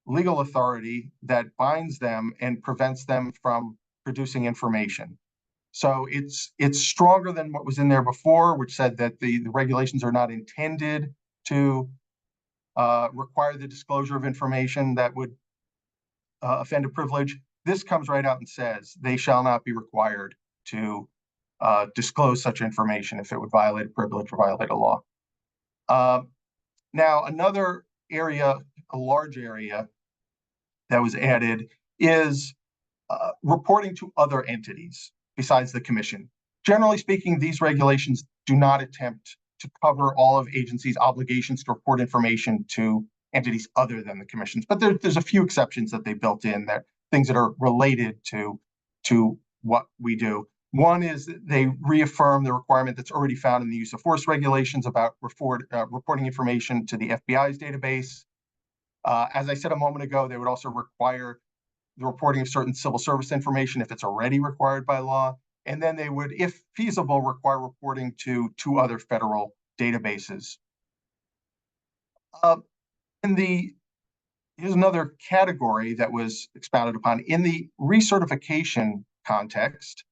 legal authority that binds them and prevents them from producing information. So it's stronger than what was in there before, which said that the regulations are not intended to require the disclosure of information that would offend a privilege. This comes right out and says they shall not be required to disclose such information if it would violate a privilege or violate a law. Now, another area, a large area that was added is reporting to other entities besides the commission. Generally speaking, these regulations do not attempt to cover all of agencies' obligations to report information to entities other than the commissions. But there's a few exceptions that they built in, that things that are related to what we do. One is that they reaffirm the requirement that's already found in the use of force regulations about reporting information to the FBI's database. As I said a moment ago, they would also require the reporting of certain civil service information if it's already required by law. And then they would, if feasible, require reporting to 2 other federal databases. Here's another category that was expounded upon. In the recertification context,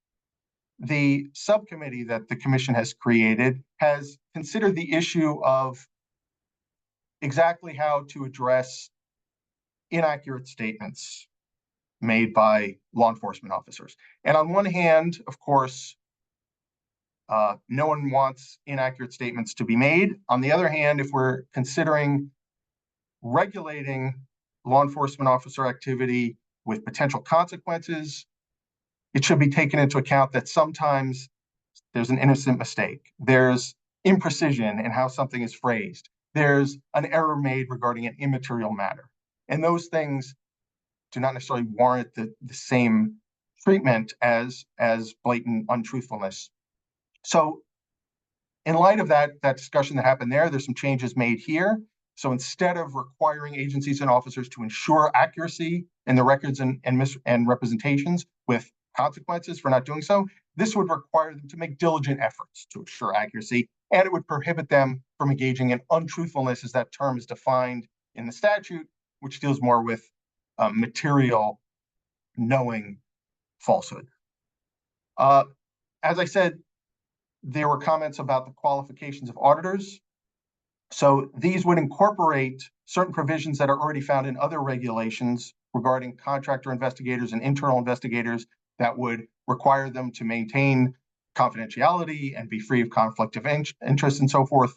the subcommittee that the commission has created has considered the issue of exactly how to address inaccurate statements made by law enforcement officers. And on one hand, of course, no one wants inaccurate statements to be made. On the other hand, if we're considering regulating law enforcement officer activity with potential consequences, it should be taken into account that sometimes there's an innocent mistake. There's imprecision in how something is phrased. There's an error made regarding an immaterial matter. And those things do not necessarily warrant the same treatment as blatant untruthfulness. So in light of that discussion that happened there, there's some changes made here. So instead of requiring agencies and officers to ensure accuracy in the records and representations with consequences for not doing so, this would require them to make diligent efforts to ensure accuracy, and it would prohibit them from engaging in untruthfulness, as that term is defined in the statute, which deals more with material knowing falsehood. As I said, there were comments about the qualifications of auditors. So these would incorporate certain provisions that are already found in other regulations regarding contractor investigators and internal investigators that would require them to maintain confidentiality and be free of conflict of interest and so forth.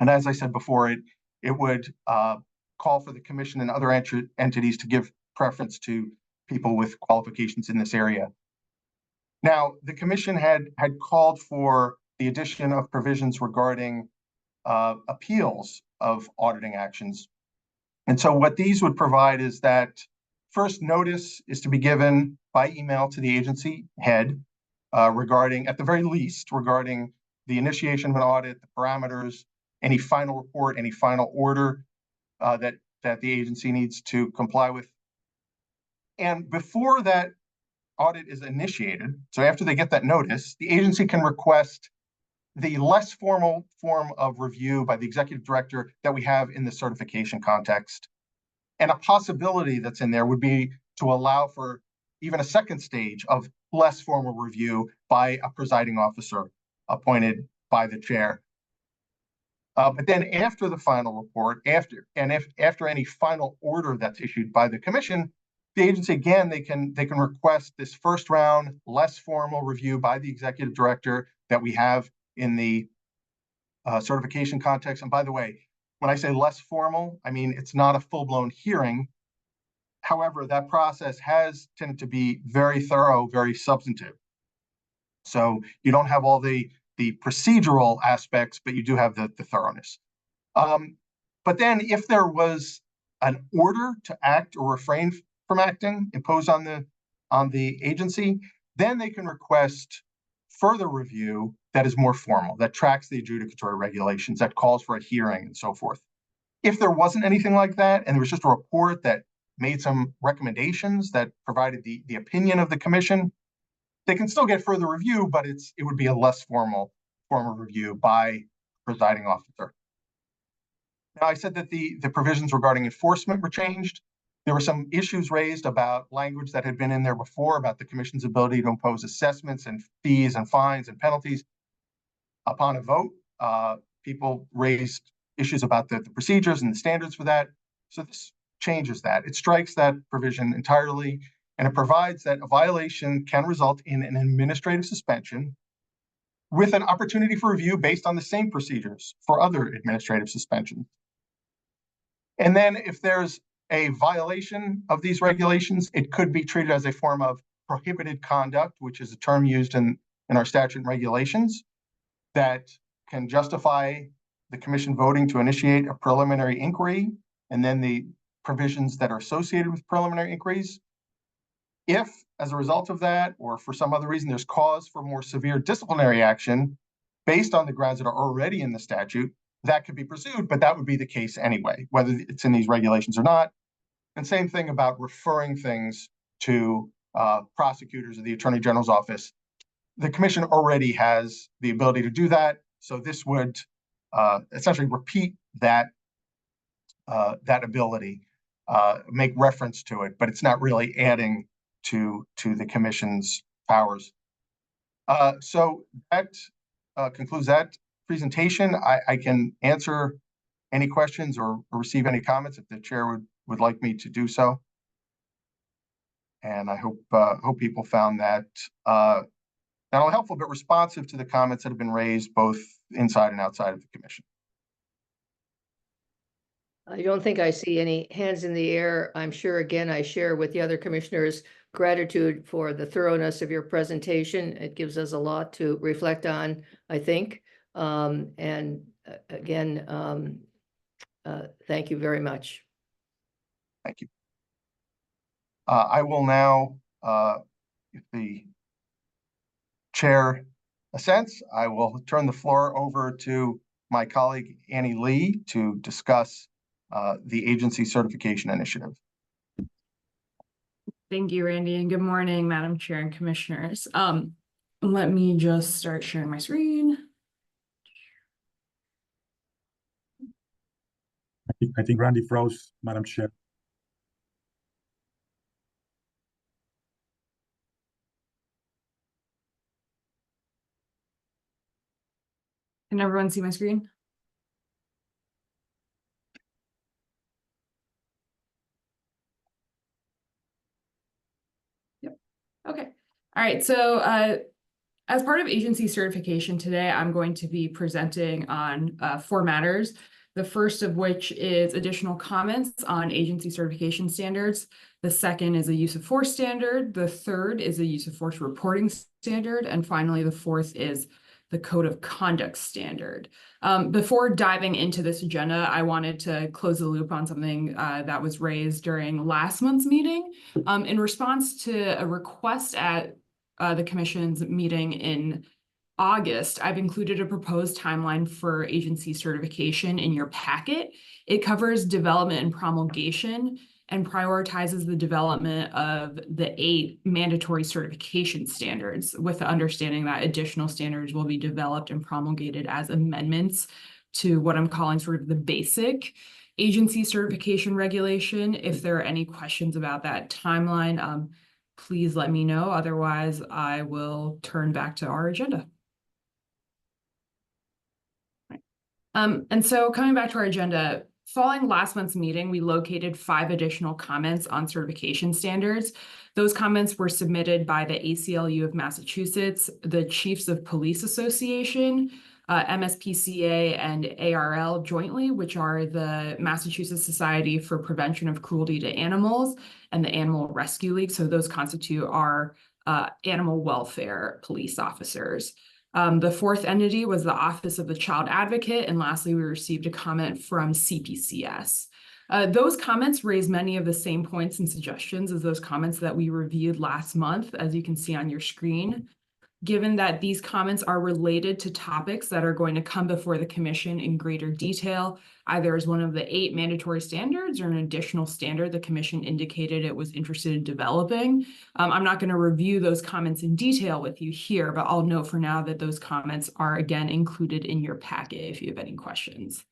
And as I said before, it would call for the commission and other entities to give preference to people with qualifications in this area. Now, the commission had called for the addition of provisions regarding appeals of auditing actions. And so what these would provide is that first, notice is to be given by email to the agency head regarding, at the very least, regarding the initiation of an audit, the parameters, any final report, any final order that the agency needs to comply with. And before that audit is initiated, so after they get that notice, the agency can request the less formal form of review by the executive director that we have in the certification context. And a possibility that's in there would be to allow for even a second stage of less formal review by a presiding officer appointed by the chair. But then after the final report, after any final order that's issued by the commission, the agency, again, they can request this first round, less formal review by the executive director that we have in the certification context. And by the way, when I say less formal, I mean it's not a full-blown hearing. However, that process has tended to be very thorough, very substantive. So you don't have all the procedural aspects, but you do have the thoroughness. But then if there was an order to act or refrain from acting imposed on the agency, then they can request further review that is more formal, that tracks the adjudicatory regulations, that calls for a hearing and so forth. If there wasn't anything like that, and there was just a report that made some recommendations that provided the opinion of the commission, they can still get further review, but it would be a less formal form of review by presiding officer. Now, I said that the provisions regarding enforcement were changed. There were some issues raised about language that had been in there before about the commission's ability to impose assessments and fees and fines and penalties upon a vote. People raised issues about the procedures and the standards for that. So this changes that. It strikes that provision entirely, and it provides that a violation can result in an administrative suspension with an opportunity for review based on the same procedures for other administrative suspensions. And then if there's a violation of these regulations, it could be treated as a form of prohibited conduct, which is a term used in our statute and regulations that can justify the commission voting to initiate a preliminary inquiry, and then the provisions that are associated with preliminary inquiries. If, as a result of that, or for some other reason, there's cause for more severe disciplinary action based on the grounds that are already in the statute, that could be pursued, but that would be the case anyway, whether it's in these regulations or not. And same thing about referring things to prosecutors or the Attorney General's office. The commission already has the ability to do that, so this would essentially repeat that ability, make reference to it, but it's not really adding to the commission's powers. So that concludes that presentation. I can answer any questions or receive any comments if the chair would like me to do so. And I hope people found that not only helpful, but responsive to the comments that have been raised both inside and outside of the commission. I don't think I see any hands in the air. I'm sure, again, I share with the other commissioners gratitude for the thoroughness of your presentation. It gives us a lot to reflect on, I think. And again, thank you very much. Thank you. I will now, if the chair assents, I will turn the floor over to my colleague Annie Lee to discuss the agency certification initiative. Thank you, Randy, and good morning, Madam Chair and Commissioners. Let me just start sharing my screen. I think Randy froze, Madam Chair. Can everyone see my screen? Yep. Okay. All right. So as part of agency certification today, I'm going to be presenting on 4 matters. The first of which is additional comments on agency certification standards. The second is a use of force standard. The third is a use of force reporting standard. And finally, the fourth is the code of conduct standard. Before diving into this agenda, I wanted to close the loop on something that was raised during last month's meeting. In response to a request at the commission's meeting in August, I've included a proposed timeline for agency certification in your packet. It covers development and promulgation and prioritizes the development of the 8 mandatory certification standards, with the understanding that additional standards will be developed and promulgated as amendments to what I'm calling sort of the basic agency certification regulation. If there are any questions about that timeline, please let me know. Otherwise, I will turn back to our agenda. And so coming back to our agenda, following last month's meeting, we located 5 additional comments on certification standards. Those comments were submitted by the ACLU of Massachusetts, the Chiefs of Police Association, MSPCA and ARL jointly, which are the Massachusetts Society for Prevention of Cruelty to Animals and the Animal Rescue League. So those constitute our animal welfare police officers. The fourth entity was the Office of the Child Advocate. And lastly, we received a comment from CPCS. Those comments raise many of the same points and suggestions as those comments that we reviewed last month, as you can see on your screen. Given that these comments are related to topics that are going to come before the commission in greater detail, either as one of the 8 mandatory standards or an additional standard the commission indicated it was interested in developing. I'm not going to review those comments in detail with you here, but I'll note for now that those comments are again included in your packet if you have any questions.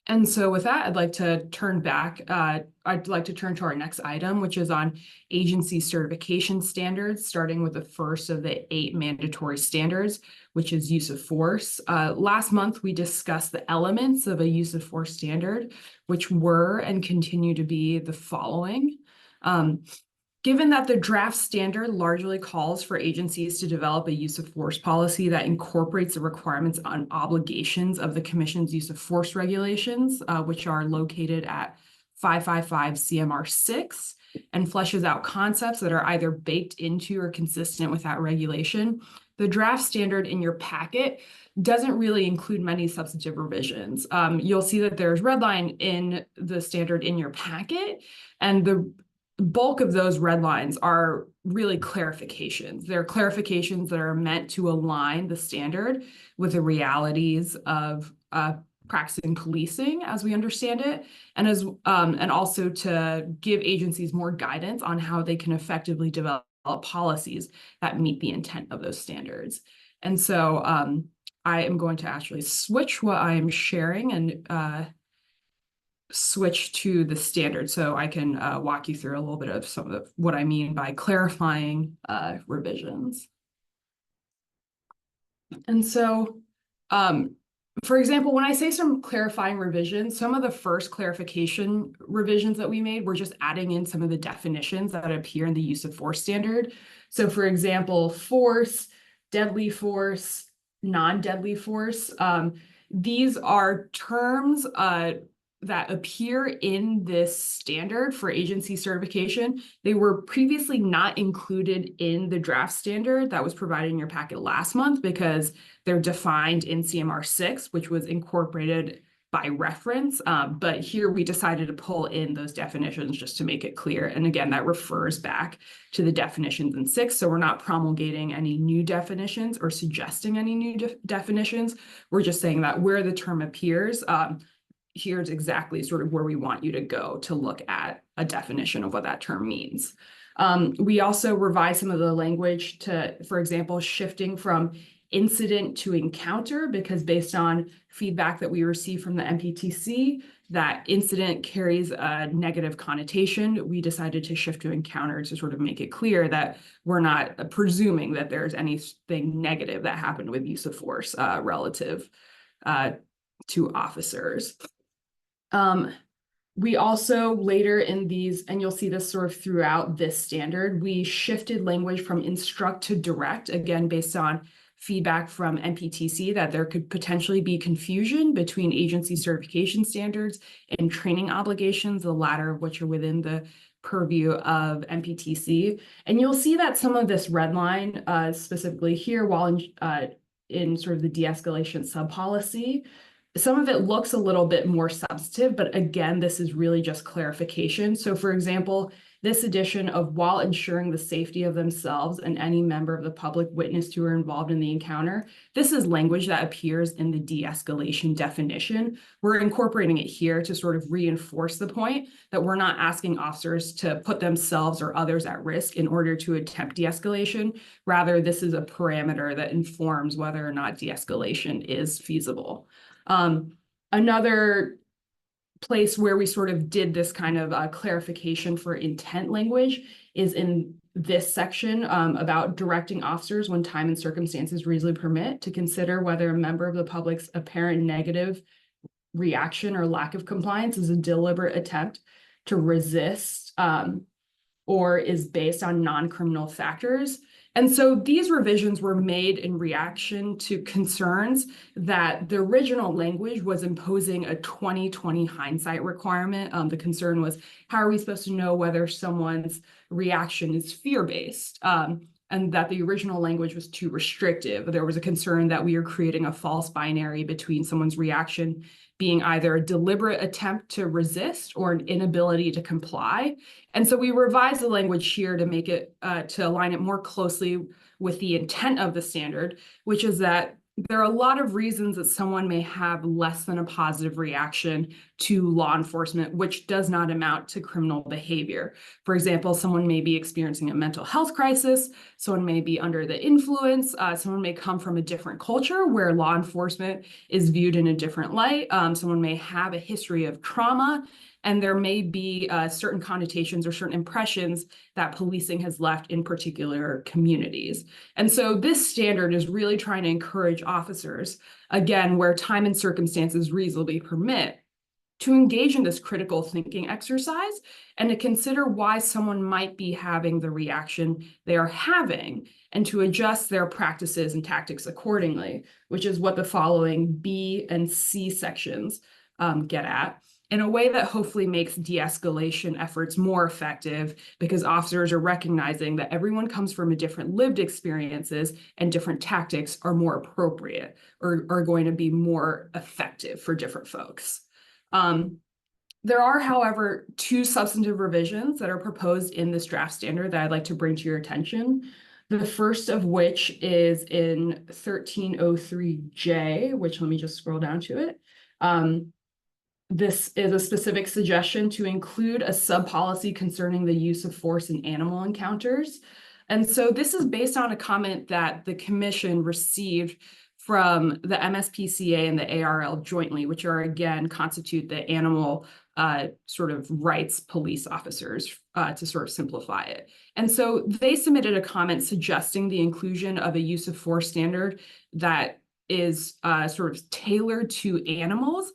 And so with that, I'd like to turn to our next item, which is on agency certification standards, starting with the first of the 8 mandatory standards, which is use of force. Last month, we discussed the elements of a use of force standard, which were and continue to be the following. Given that the draft standard largely calls for agencies to develop a use of force policy that incorporates the requirements and obligations of the Commission's use of force regulations, which are located at 555 CMR 6, and fleshes out concepts that are either baked into or consistent with that regulation, the draft standard in your packet doesn't really include many substantive revisions. You'll see that there's red line in the standard in your packet, and the bulk of those red lines are really clarifications. They're clarifications that are meant to align the standard with the realities of practicing policing as we understand it, and also to give agencies more guidance on how they can effectively develop policies that meet the intent of those standards. And so I am going to actually switch what I am sharing and switch to the standard so I can walk you through a little bit of some of what I mean by clarifying revisions. And so, for example, when I say some clarifying revisions, some of the first clarification revisions that we made were just adding in some of the definitions that appear in the use of force standard. So for example, force, deadly force, non-deadly force, these are terms that appear in this standard for agency certification. They were previously not included in the draft standard that was provided in your packet last month because they're defined in CMR 6, which was incorporated by reference. But here we decided to pull in those definitions just to make it clear. And again, that refers back to the definitions in 6. So we're not promulgating any new definitions or suggesting any new definitions. We're just saying that where the term appears, here's exactly sort of where we want you to go to look at a definition of what that term means. We also revised some of the language to, for example, shifting from incident to encounter, because based on feedback that we received from the MPTC, that incident carries a negative connotation. We decided to shift to encounter to sort of make it clear that we're not presuming that there's anything negative that happened with use of force relative to officers. We also later in these, and you'll see this sort of throughout this standard, we shifted language from instruct to direct, again, based on feedback from MPTC that there could potentially be confusion between agency certification standards and training obligations, the latter of which are within the purview of MPTC. And you'll see that some of this red line, specifically here, while in sort of the de-escalation sub-policy, some of it looks a little bit more substantive, but again, this is really just clarification. So for example, this addition of while ensuring the safety of themselves and any member of the public witness to or involved in the encounter, this is language that appears in the de-escalation definition. We're incorporating it here to sort of reinforce the point that we're not asking officers to put themselves or others at risk in order to attempt de-escalation. Rather, this is a parameter that informs whether or not de-escalation is feasible. Another place where we sort of did this kind of clarification for intent language is in this section about directing officers when time and circumstances reasonably permit to consider whether a member of the public's apparent negative reaction or lack of compliance is a deliberate attempt to resist or is based on non-criminal factors. And so these revisions were made in reaction to concerns that the original language was imposing a 20/20 hindsight requirement. The concern was, how are we supposed to know whether someone's reaction is fear-based? And that the original language was too restrictive. There was a concern that we are creating a false binary between someone's reaction being either a deliberate attempt to resist or an inability to comply. And so we revised the language here to make it, to align it more closely with the intent of the standard, which is that there are a lot of reasons that someone may have less than a positive reaction to law enforcement, which does not amount to criminal behavior. For example, someone may be experiencing a mental health crisis, someone may be under the influence, someone may come from a different culture where law enforcement is viewed in a different light, someone may have a history of trauma, and there may be certain connotations or certain impressions that policing has left in particular communities. And so this standard is really trying to encourage officers, again, where time and circumstances reasonably permit, to engage in this critical thinking exercise and to consider why someone might be having the reaction they are having and to adjust their practices and tactics accordingly, which is what the following B and C sections get at, in a way that hopefully makes de-escalation efforts more effective, because officers are recognizing that everyone comes from a different lived experiences and different tactics are more appropriate or are going to be more effective for different folks. There are, however, two substantive revisions that are proposed in this draft standard that I'd like to bring to your attention. The first of which is in 1303J, which let me just scroll down to it. This is a specific suggestion to include a sub-policy concerning the use of force in animal encounters. And so this is based on a comment that the commission received from the MSPCA and the ARL jointly, which are, again, constitute the animal sort of rights police officers, to sort of simplify it. And so they submitted a comment suggesting the inclusion of a use of force standard that is sort of tailored to animals,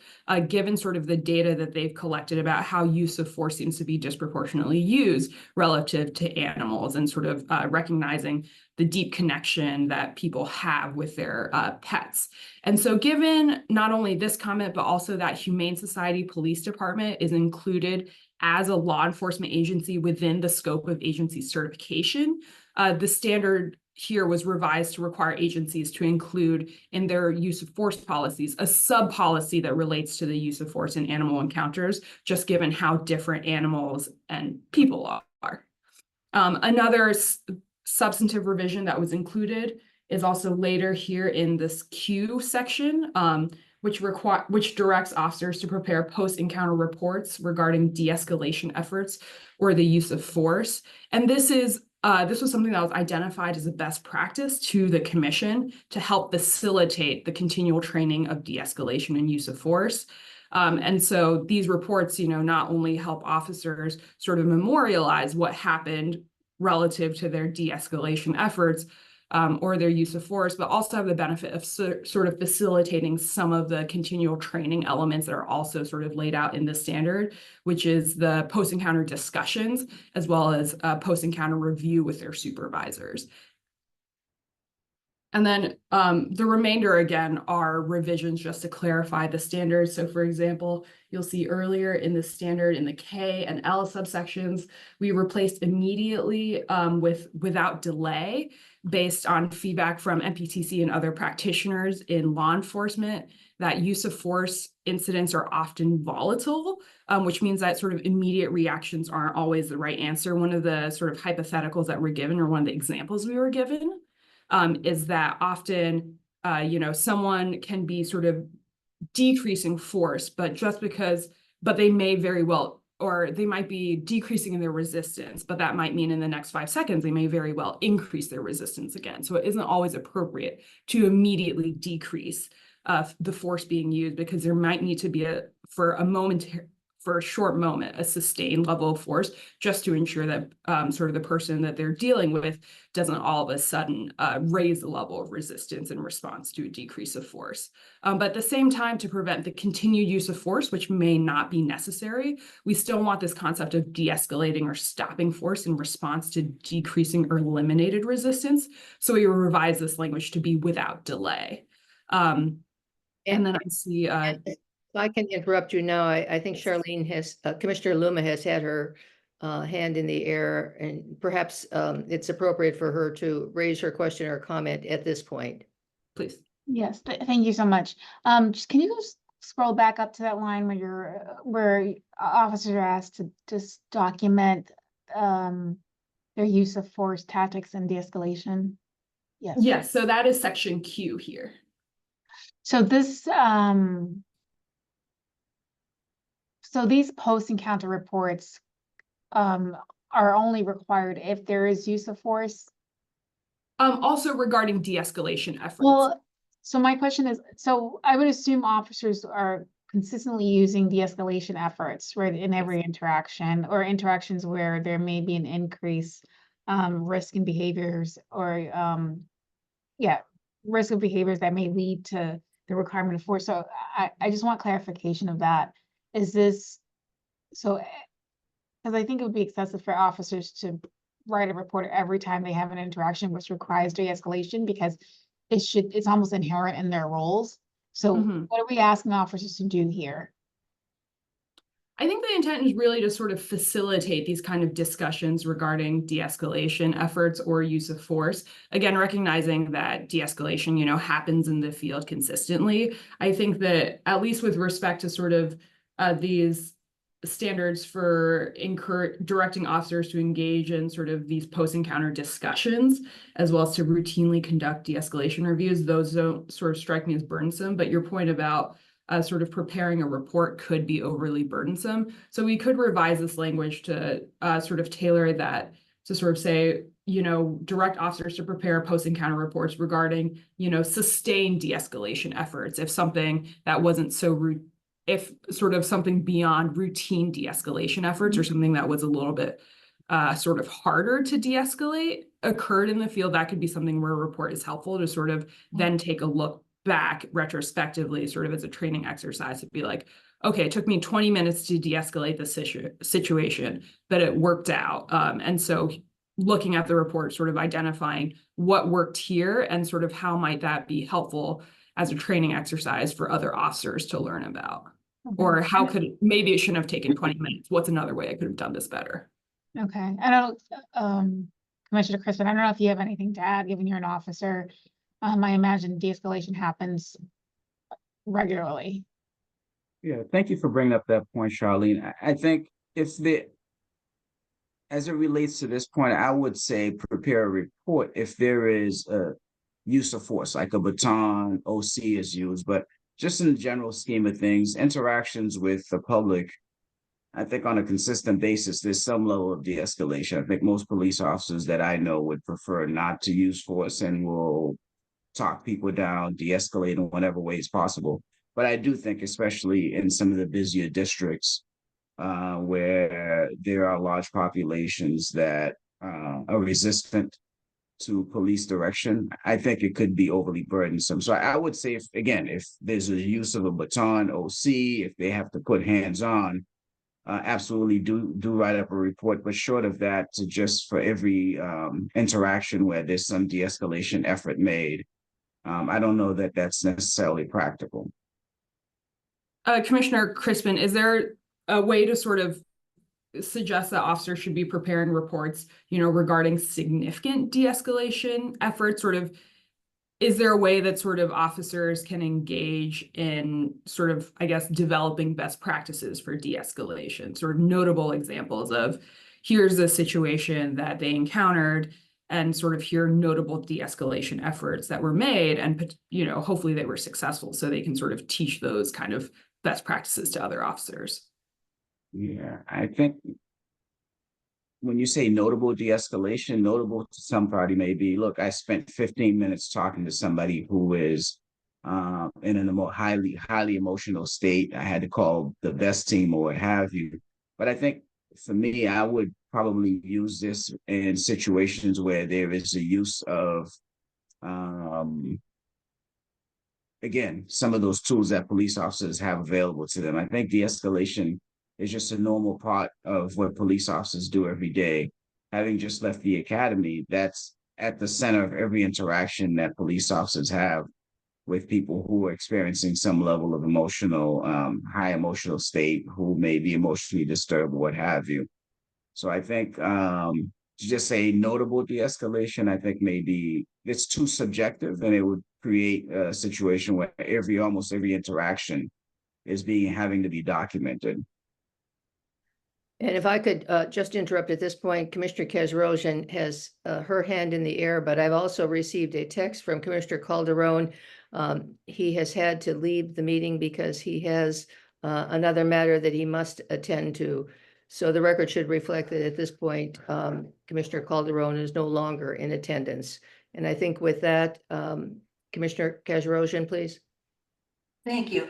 given sort of the data that they've collected about how use of force seems to be disproportionately used relative to animals, and sort of recognizing the deep connection that people have with their pets. And so given not only this comment, but also that Humane Society Police Department is included as a law enforcement agency within the scope of agency certification, the standard here was revised to require agencies to include in their use of force policies a sub-policy that relates to the use of force in animal encounters, just given how different animals and people are. Another substantive revision that was included is also later here in this Q section, which directs officers to prepare post-encounter reports regarding de-escalation efforts or the use of force. And this was something that was identified as a best practice to the commission to help facilitate the continual training of de-escalation and use of force. And so these reports, not only help officers sort of memorialize what happened relative to their de-escalation efforts or their use of force, but also have the benefit of sort of facilitating some of the continual training elements that are also sort of laid out in the standard, which is the post-encounter discussions, as well as post-encounter review with their supervisors. And then the remainder, again, are revisions just to clarify the standards. So for example, you'll see earlier in the standard in the K and L subsections, we replaced immediately with without delay, based on feedback from MPTC and other practitioners in law enforcement, that use of force incidents are often volatile, which means that sort of immediate reactions aren't always the right answer. One of the sort of hypotheticals that were given, or one of the examples we were given, is that often, someone can be sort of decreasing force, but they may very well, or they might be decreasing in their resistance, but that might mean in the next 5 seconds, they may very well increase their resistance again. So it isn't always appropriate to immediately decrease the force being used, because there might need to be for for a short moment, a sustained level of force, just to ensure that sort of the person that they're dealing with doesn't all of a sudden raise the level of resistance in response to a decrease of force. But at the same time, to prevent the continued use of force, which may not be necessary, we still want this concept of de-escalating or stopping force in response to decreasing or eliminated resistance. So we revise this language to be without delay. And then I see If I can interrupt you now, I think Charlene has, Commissioner Luma has had her hand in the air, and perhaps it's appropriate for her to raise her question or comment at this point. please. Yes, thank you so much. Just can you just scroll back up to that line where officers are asked to just document their use of force, tactics, and de-escalation? Yes. Yes, so that is section Q here. So this so these post-encounter reports are only required if there is use of force? Also regarding de-escalation efforts. Well, so my question is, so I would assume officers are consistently using de-escalation efforts, right, in every interaction or interactions where there may be an increase risk in behaviors or risk of behaviors that may lead to the requirement of force. So I just want clarification of that. Is this so? Because I think it would be excessive for officers to write a report every time they have an interaction which requires de-escalation, because it's almost inherent in their roles. So what are we asking officers to do here? I think the intent is really to sort of facilitate these kind of discussions regarding de-escalation efforts or use of force. Again, recognizing that de-escalation, happens in the field consistently. I think that at least with respect to sort of these standards for directing officers to engage in sort of these post-encounter discussions, as well as to routinely conduct de-escalation reviews, those don't sort of strike me as burdensome. But your point about sort of preparing a report could be overly burdensome. So we could revise this language to sort of tailor that to sort of say, direct officers to prepare post-encounter reports regarding, sustained de-escalation efforts. If something that wasn't if sort of something beyond routine de-escalation efforts or something that was a little bit sort of harder to de-escalate occurred in the field, that could be something where a report is helpful to sort of then take a look back retrospectively, sort of as a training exercise, to be like, okay, it took me 20 minutes to de-escalate the situation, but it worked out. And so looking at the report, sort of identifying what worked here and sort of how might that be helpful as a training exercise for other officers to learn about. Okay. Or maybe it shouldn't have taken 20 minutes. What's another way I could have done this better? Okay. I don't, Commissioner Crispin, I don't know if you have anything to add, given you're an officer. I imagine de-escalation happens regularly. Yeah, thank you for bringing up that point, Charlene. I think as it relates to this point, I would say prepare a report if there is a use of force, like a baton, OC is used, but just in the general scheme of things, interactions with the public, I think on a consistent basis, there's some level of de-escalation. I think most police officers that I know would prefer not to use force and will talk people down, de-escalate in whatever ways possible. But I do think, especially in some of the busier districts where there are large populations that are resistant to police direction, I think it could be overly burdensome. So I would say, if there's a use of a baton, OC, if they have to put hands on, absolutely do write up a report. But short of that, to just for every interaction where there's some de-escalation effort made, I don't know that that's necessarily practical. Commissioner Crispin, is there a way to sort of suggest that officers should be preparing reports, regarding significant de-escalation efforts? Sort of, is there a way that sort of officers can engage in sort of, I guess, developing best practices for de-escalation, sort of notable examples of here's a situation that they encountered and sort of here notable de-escalation efforts that were made and, hopefully they were successful, so they can sort of teach those kind of best practices to other officers? Yeah, I think when you say notable de-escalation, notable to some party may be, look, I spent 15 minutes talking to somebody who is and in a more highly emotional state. I had to call the best team or what have you. But I think for me, I would probably use this in situations where there is a use of, again, some of those tools that police officers have available to them. I think de-escalation is just a normal part of what police officers do every day. Having just left the academy, that's at the center of every interaction that police officers have with people who are experiencing some level of emotional, high emotional state, who may be emotionally disturbed or what have you. So I think to just say notable de-escalation, I think maybe it's too subjective, and it would create a situation where almost every interaction is having to be documented. And if I could just interrupt at this point, Commissioner Kasrosian has her hand in the air, but I've also received a text from Commissioner Calderon. He has had to leave the meeting because he has another matter that he must attend to. So the record should reflect that at this point, Commissioner Calderon is no longer in attendance. And I think with that, Commissioner Kasrosian, please. Thank you.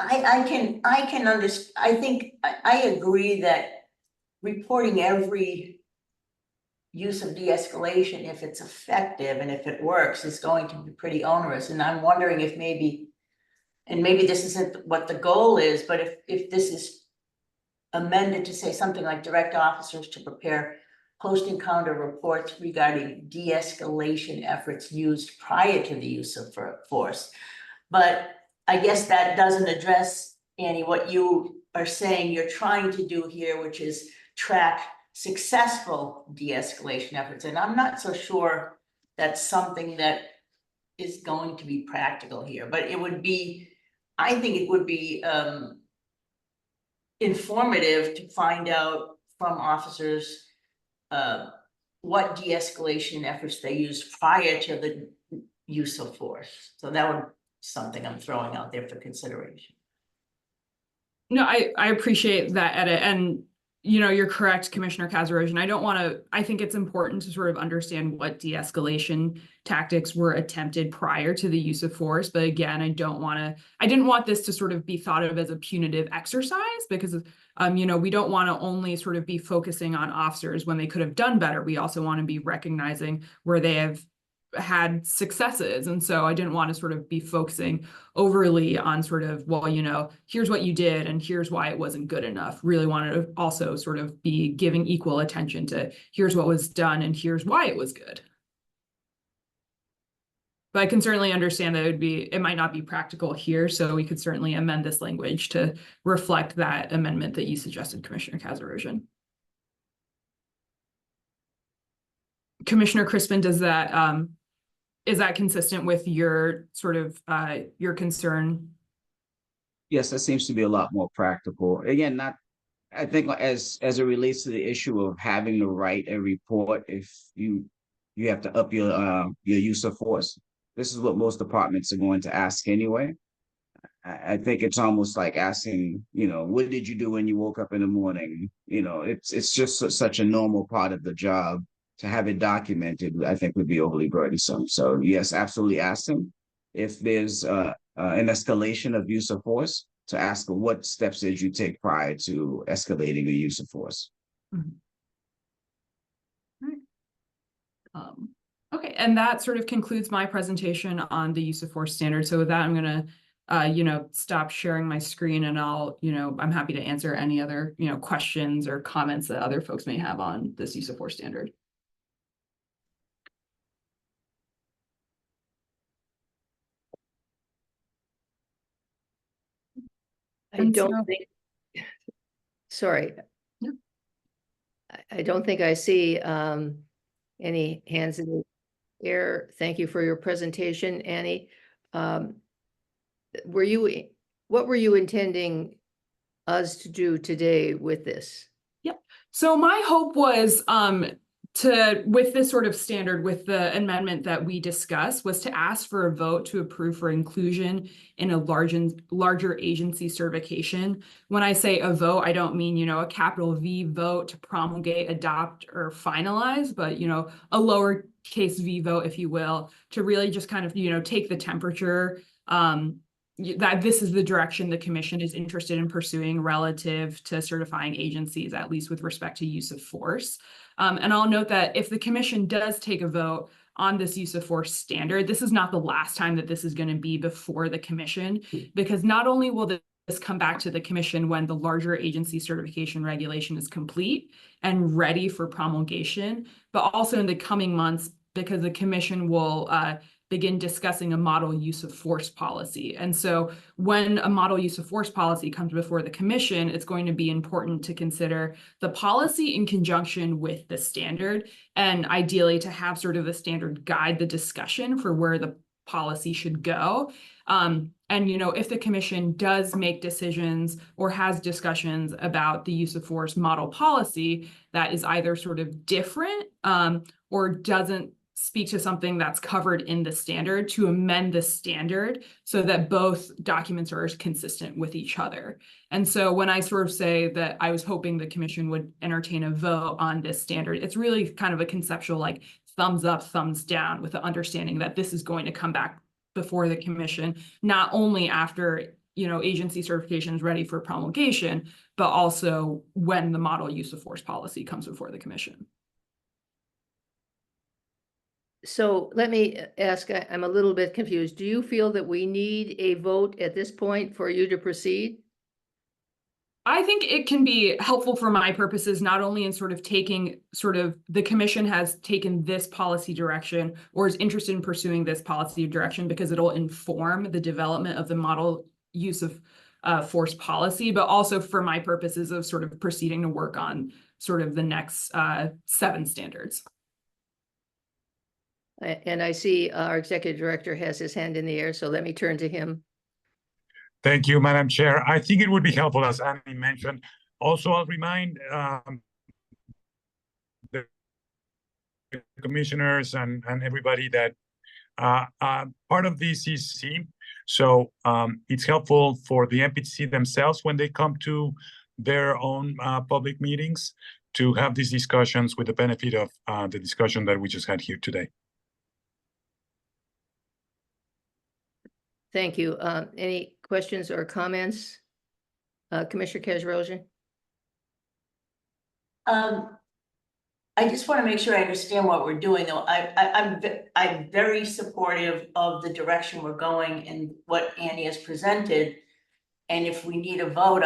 I can understand. I think I agree that reporting every use of de-escalation, if it's effective and if it works, is going to be pretty onerous. And I'm wondering if maybe this isn't what the goal is, but if this is amended to say something like direct officers to prepare post-encounter reports regarding de-escalation efforts used prior to the use of force. But I guess that doesn't address, Annie, what you are saying you're trying to do here, which is track successful de-escalation efforts. And I'm not so sure that's something that is going to be practical here, but it would be, I think it would be informative to find out from officers what de-escalation efforts they used prior to the use of force. So that would something I'm throwing out there for consideration. No, I appreciate that edit. And, you know, you're correct, Commissioner Kasrosian. I think it's important to sort of understand what de-escalation tactics were attempted prior to the use of force. But again, I didn't want this to sort of be thought of as a punitive exercise, because, you know, we don't want to only sort of be focusing on officers when they could have done better. We also want to be recognizing where they have had successes. And so I didn't want to sort of be focusing overly on sort of, well, you know, here's what you did and here's why it wasn't good enough. Really wanted to also sort of be giving equal attention to here's what was done and here's why it was good. But I can certainly understand that it might not be practical here, so we could certainly amend this language to reflect that amendment that you suggested, Commissioner Kasrosian. Commissioner Crispin, is that consistent with your sort of your concern? Yes, that seems to be a lot more practical. Again, I think as it relates to the issue of having to write a report if you have to up your use of force. This is what most departments are going to ask anyway. I think it's almost like asking, you know, what did you do when you woke up in the morning? You know, it's just such a normal part of the job. To have it documented, I think would be overly burdensome. So yes, absolutely ask them if there's an escalation of use of force, to ask what steps did you take prior to escalating the use of force. Mm-hmm. All right. Okay, and that sort of concludes my presentation on the use of force standard. So with that, I'm going to, you know, stop sharing my screen, and I'll, you know, I'm happy to answer any other, you know, questions or comments that other folks may have on this use of force standard. I don't think, sorry. No. I don't think I see any hands in the air. Thank you for your presentation, Annie. What were you intending us to do today with this? Yep. So my hope was with this sort of standard, with the amendment that we discussed, was to ask for a vote to approve for inclusion in a larger agency certification. When I say a vote, I don't mean, a capital V vote to promulgate, adopt, or finalize, but, a lowercase v vote, if you will, to really just kind of, take the temperature, that this is the direction the commission is interested in pursuing relative to certifying agencies, at least with respect to use of force. And I'll note that if the commission does take a vote on this use of force standard, this is not the last time that this is going to be before the commission, because not only will this come back to the commission when the larger agency certification regulation is complete and ready for promulgation, but also in the coming months, because the commission will begin discussing a model use of force policy. And so when a model use of force policy comes before the commission, it's going to be important to consider the policy in conjunction with the standard, and ideally to have sort of the standard guide the discussion for where the policy should go. And, if the commission does make decisions or has discussions about the use of force model policy that is either sort of different or doesn't speak to something that's covered in the standard, to amend the standard so that both documents are consistent with each other. And so when I sort of say that I was hoping the commission would entertain a vote on this standard, it's really kind of a conceptual like thumbs up, thumbs down, with the understanding that this is going to come back before the commission, not only after agency certification is ready for promulgation, but also when the model use of force policy comes before the commission. So let me ask, I'm a little bit confused. Do you feel that we need a vote at this point for you to proceed? I think it can be helpful for my purposes, not only in sort of taking the commission has taken this policy direction or is interested in pursuing this policy direction because it'll inform the development of the model use of force policy, but also for my purposes of sort of proceeding to work on sort of the next 7 standards. And I see our executive director has his hand in the air, so let me turn to him. Thank you, Madam Chair. I think it would be helpful, as Annie mentioned. Also, I'll remind the commissioners and everybody that part of this is C. So it's helpful for the MPC themselves when they come to their own public meetings to have these discussions with the benefit of the discussion that we just had here today. Thank you. Any questions or comments? Commissioner Kajrosian? I just want to make sure I understand what we're doing, though. I'm very supportive of the direction we're going and what Annie has presented. And if we need a vote,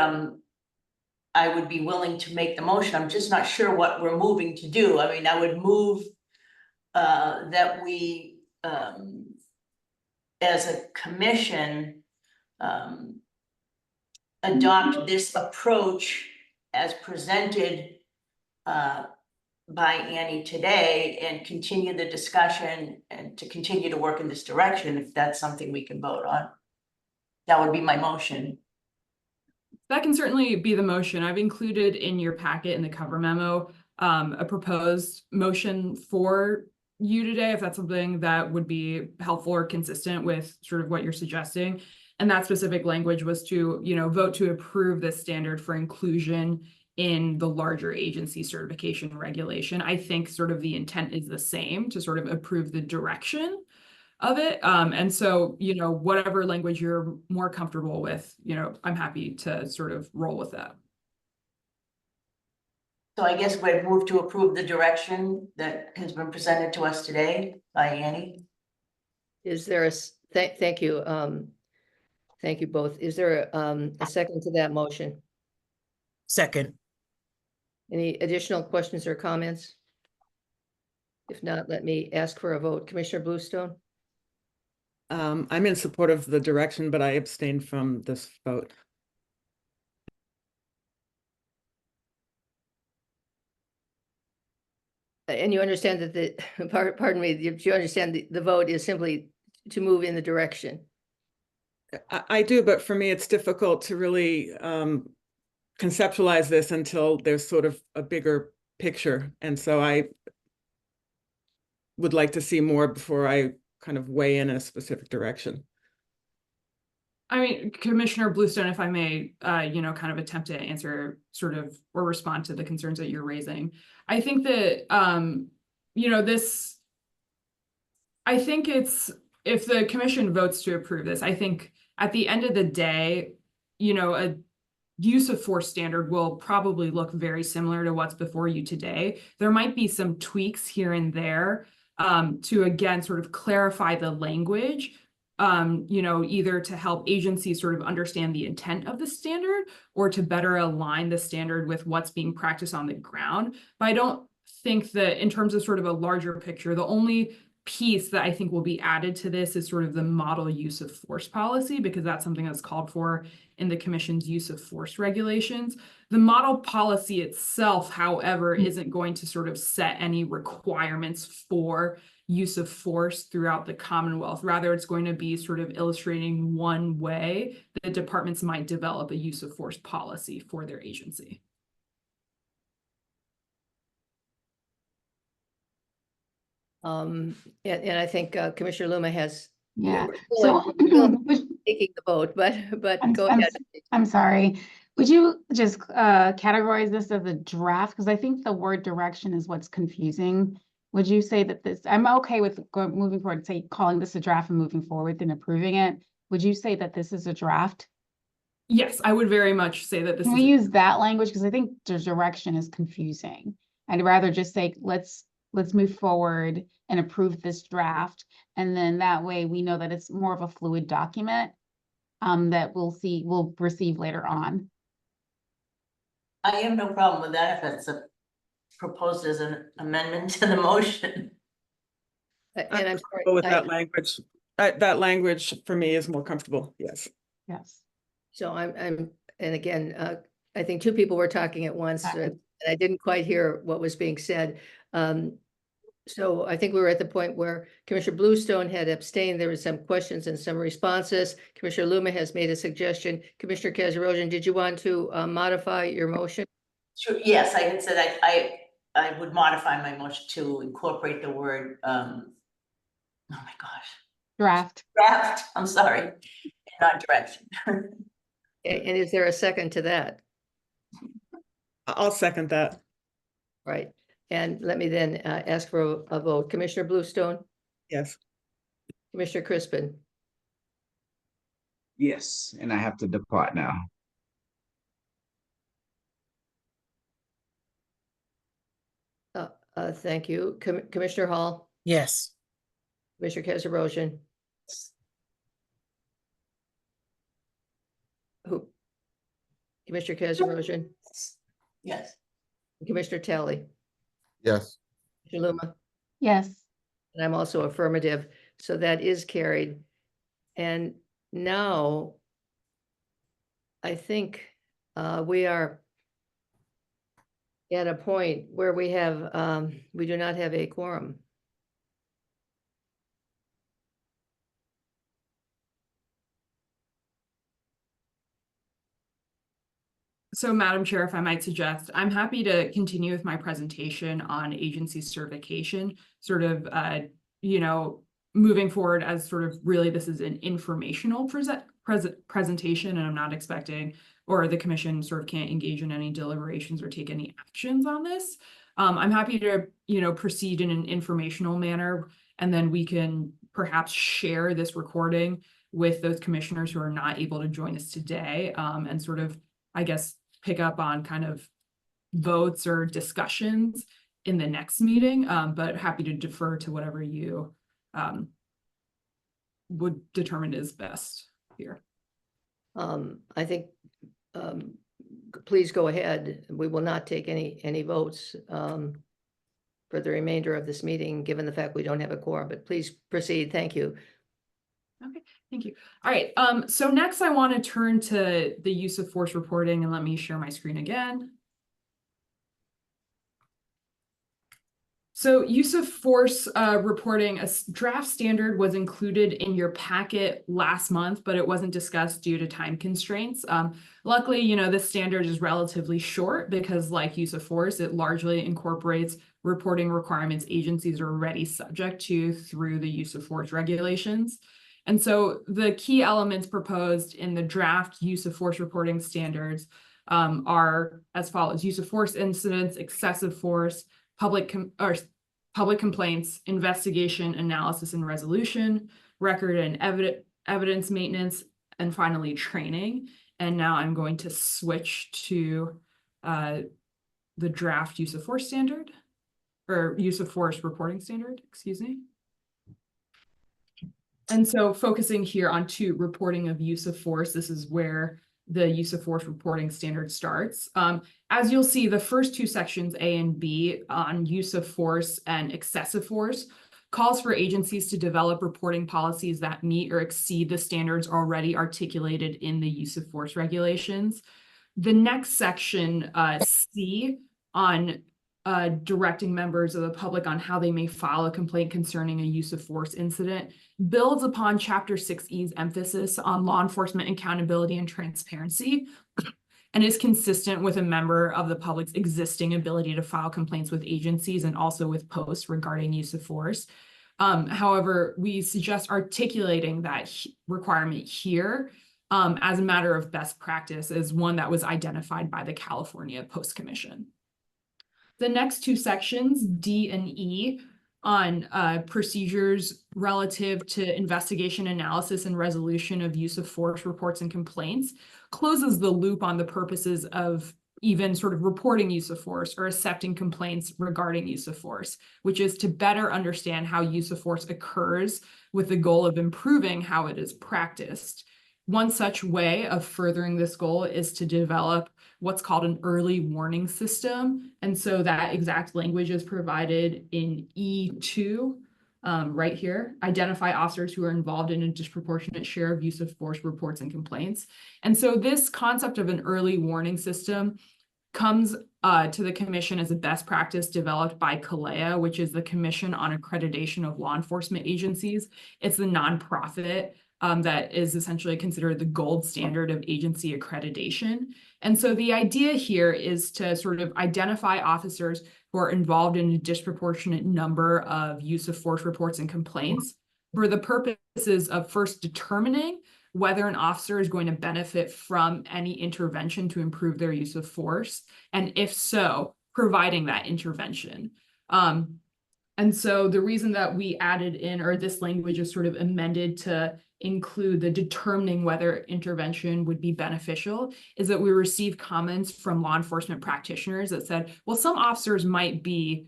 I would be willing to make the motion. I'm just not sure what we're moving to do. I mean, I would move that we as a commission, adopt this approach as presented by Annie today and continue the discussion and to continue to work in this direction, if that's something we can vote on. That would be my motion. That can certainly be the motion. I've included in your packet in the cover memo a proposed motion for you today, if that's something that would be helpful or consistent with sort of what you're suggesting. And that specific language was to, vote to approve this standard for inclusion in the larger agency certification regulation. I think sort of the intent is the same, to sort of approve the direction of it. And so, whatever language you're more comfortable with, I'm happy to sort of roll with that. So I guess we've moved to approve the direction that has been presented to us today by Annie. Is there a, thank you. Thank you both. Is there a second to that motion? Second. Any additional questions or comments? If not, let me ask for a vote. Commissioner Bluestone? I'm in support of the direction, but I abstained from this vote. And you understand that the, pardon me, you understand the vote is simply to move in the direction? I do, but for me, it's difficult to really conceptualize this until there's sort of a bigger picture. And so I would like to see more before I kind of weigh in a specific direction. I mean, Commissioner Bluestone, if I may, kind of attempt to answer sort of or respond to the concerns that you're raising. I think that, I think it's, if the commission votes to approve this, I think at the end of the day, a use of force standard will probably look very similar to what's before you today. There might be some tweaks here and there to, again, sort of clarify the language, either to help agencies sort of understand the intent of the standard or to better align the standard with what's being practiced on the ground. But I don't think that in terms of sort of a larger picture, the only piece that I think will be added to this is sort of the model use of force policy, because that's something that's called for in the commission's use of force regulations. The model policy itself, however, isn't going to sort of set any requirements for use of force throughout the Commonwealth. Rather, it's going to be sort of illustrating one way that departments might develop a use of force policy for their agency. And I think Commissioner Luma has. Yeah. We're So taking the vote, but go I'm, ahead. I'm sorry. Would you just categorize this as a draft? Because I think the word direction is what's confusing. Would you say that this, I'm okay with moving forward, say calling this a draft and moving forward and approving it. Would you say that this is a draft? Yes, I would very much say that this Can we use that language? Because I think the direction is confusing. I'd rather just say, let's move forward and approve this draft. And then that way we know that it's more of a fluid document that we'll receive later on. I have no problem with that if it's proposed as an amendment to the motion. And I'm sorry. With that language, that language for me is more comfortable. Yes. Yes. So and again, I think two people were talking at once, and I didn't quite hear what was being said. So I think we were at the point where Commissioner Bluestone had abstained. There were some questions and some responses. Commissioner Luma has made a suggestion. Commissioner Kazarosian, did you want to modify your motion? Sure. Yes, I had said I would modify my motion to incorporate the word, oh my gosh. Draft. Draft, I'm sorry, not direction. And is there a second to that? I'll second that. Right. And let me then ask for a vote. Commissioner Bluestone? Yes. Commissioner Crispin? Yes, and I have to depart now. Thank you. Commissioner Hall? Yes. Commissioner Kazarosian? Who? Commissioner Kazarosian? Yes. Commissioner Talley? Yes. Commissioner Luma? Yes. And I'm also affirmative, so that is carried. And now I think we are at a point where we have, we do not have a quorum. So, Madam Chair, if I might suggest, I'm happy to continue with my presentation on agency certification, sort of, moving forward as sort of really this is an informational presentation, and I'm not expecting, or the commission sort of can't engage in any deliberations or take any actions on this. I'm happy to, proceed in an informational manner, and then we can perhaps share this recording with those commissioners who are not able to join us today, and sort of, I guess, pick up on kind of votes or discussions in the next meeting, but happy to defer to whatever you would determine is best here. I think, please go ahead. We will not take any votes for the remainder of this meeting, given the fact we don't have a quorum, but please proceed. Thank you. Okay, thank you. All right, so next I want to turn to the use of force reporting, and let me share my screen again. So use of force reporting, a draft standard was included in your packet last month, but it wasn't discussed due to time constraints. Luckily, you know, this standard is relatively short because like use of force, it largely incorporates reporting requirements agencies are already subject to through the use of force regulations. And so the key elements proposed in the draft use of force reporting standards are as follows: use of force incidents, excessive force, public complaints, investigation, analysis, and resolution, record and evidence maintenance, and finally training. And now I'm going to switch to the draft use of force standard, or use of force reporting standard, excuse me. And so focusing here on reporting of use of force, this is where the use of force reporting standard starts. As you'll see, the first two sections, A and B, on use of force and excessive force, calls for agencies to develop reporting policies that meet or exceed the standards already articulated in the use of force regulations. The next section, C, on directing members of the public on how they may file a complaint concerning a use of force incident, builds upon Chapter 6E's emphasis on law enforcement accountability and transparency, and is consistent with a member of the public's existing ability to file complaints with agencies and also with posts regarding use of force. However, we suggest articulating that requirement here as a matter of best practice as one that was identified by the California Post Commission. The next two sections, D and E, on procedures relative to investigation, analysis, and resolution of use of force reports and complaints, closes the loop on the purposes of even sort of reporting use of force or accepting complaints regarding use of force, which is to better understand how use of force occurs with the goal of improving how it is practiced. One such way of furthering this goal is to develop what's called an early warning system. And so that exact language is provided in E2 right here. Identify officers who are involved in a disproportionate share of use of force reports and complaints. And so this concept of an early warning system comes to the commission as a best practice developed by CALEA, which is the Commission on Accreditation of Law Enforcement Agencies. It's the nonprofit that is essentially considered the gold standard of agency accreditation. And so the idea here is to sort of identify officers who are involved in a disproportionate number of use of force reports and complaints for the purposes of first determining whether an officer is going to benefit from any intervention to improve their use of force, and if so, providing that intervention. And so the reason that we added in, or this language is sort of amended to include the determining whether intervention would be beneficial, is that we received comments from law enforcement practitioners that said, well, some officers might be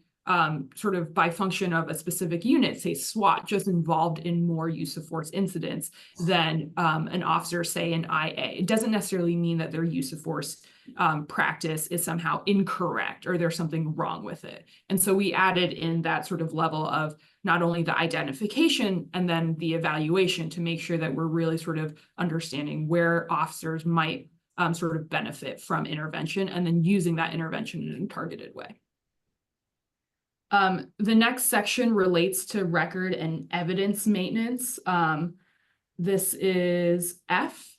sort of by function of a specific unit, say SWAT, just involved in more use of force incidents than an officer, say, in IA. It doesn't necessarily mean that their use of force practice is somehow incorrect or there's something wrong with it. And so we added in that sort of level of not only the identification and then the evaluation to make sure that we're really sort of understanding where officers might sort of benefit from intervention and then using that intervention in a targeted way. The next section relates to record and evidence maintenance. This is F.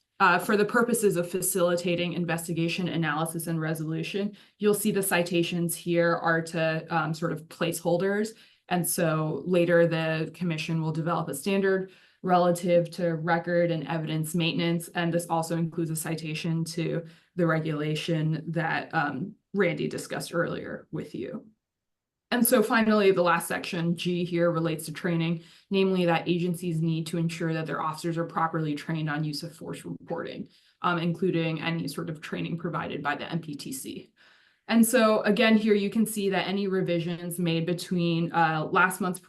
For the purposes of facilitating investigation, analysis, and resolution. You'll see the citations here are to sort of placeholders. And so later the commission will develop a standard relative to record and evidence maintenance. And this also includes a citation to the regulation that Randy discussed earlier with you. And so finally, the last section, G here, relates to training, namely that agencies need to ensure that their officers are properly trained on use of force reporting, including any sort of training provided by the MPTC. And so again, here you can see that any revisions made between last month's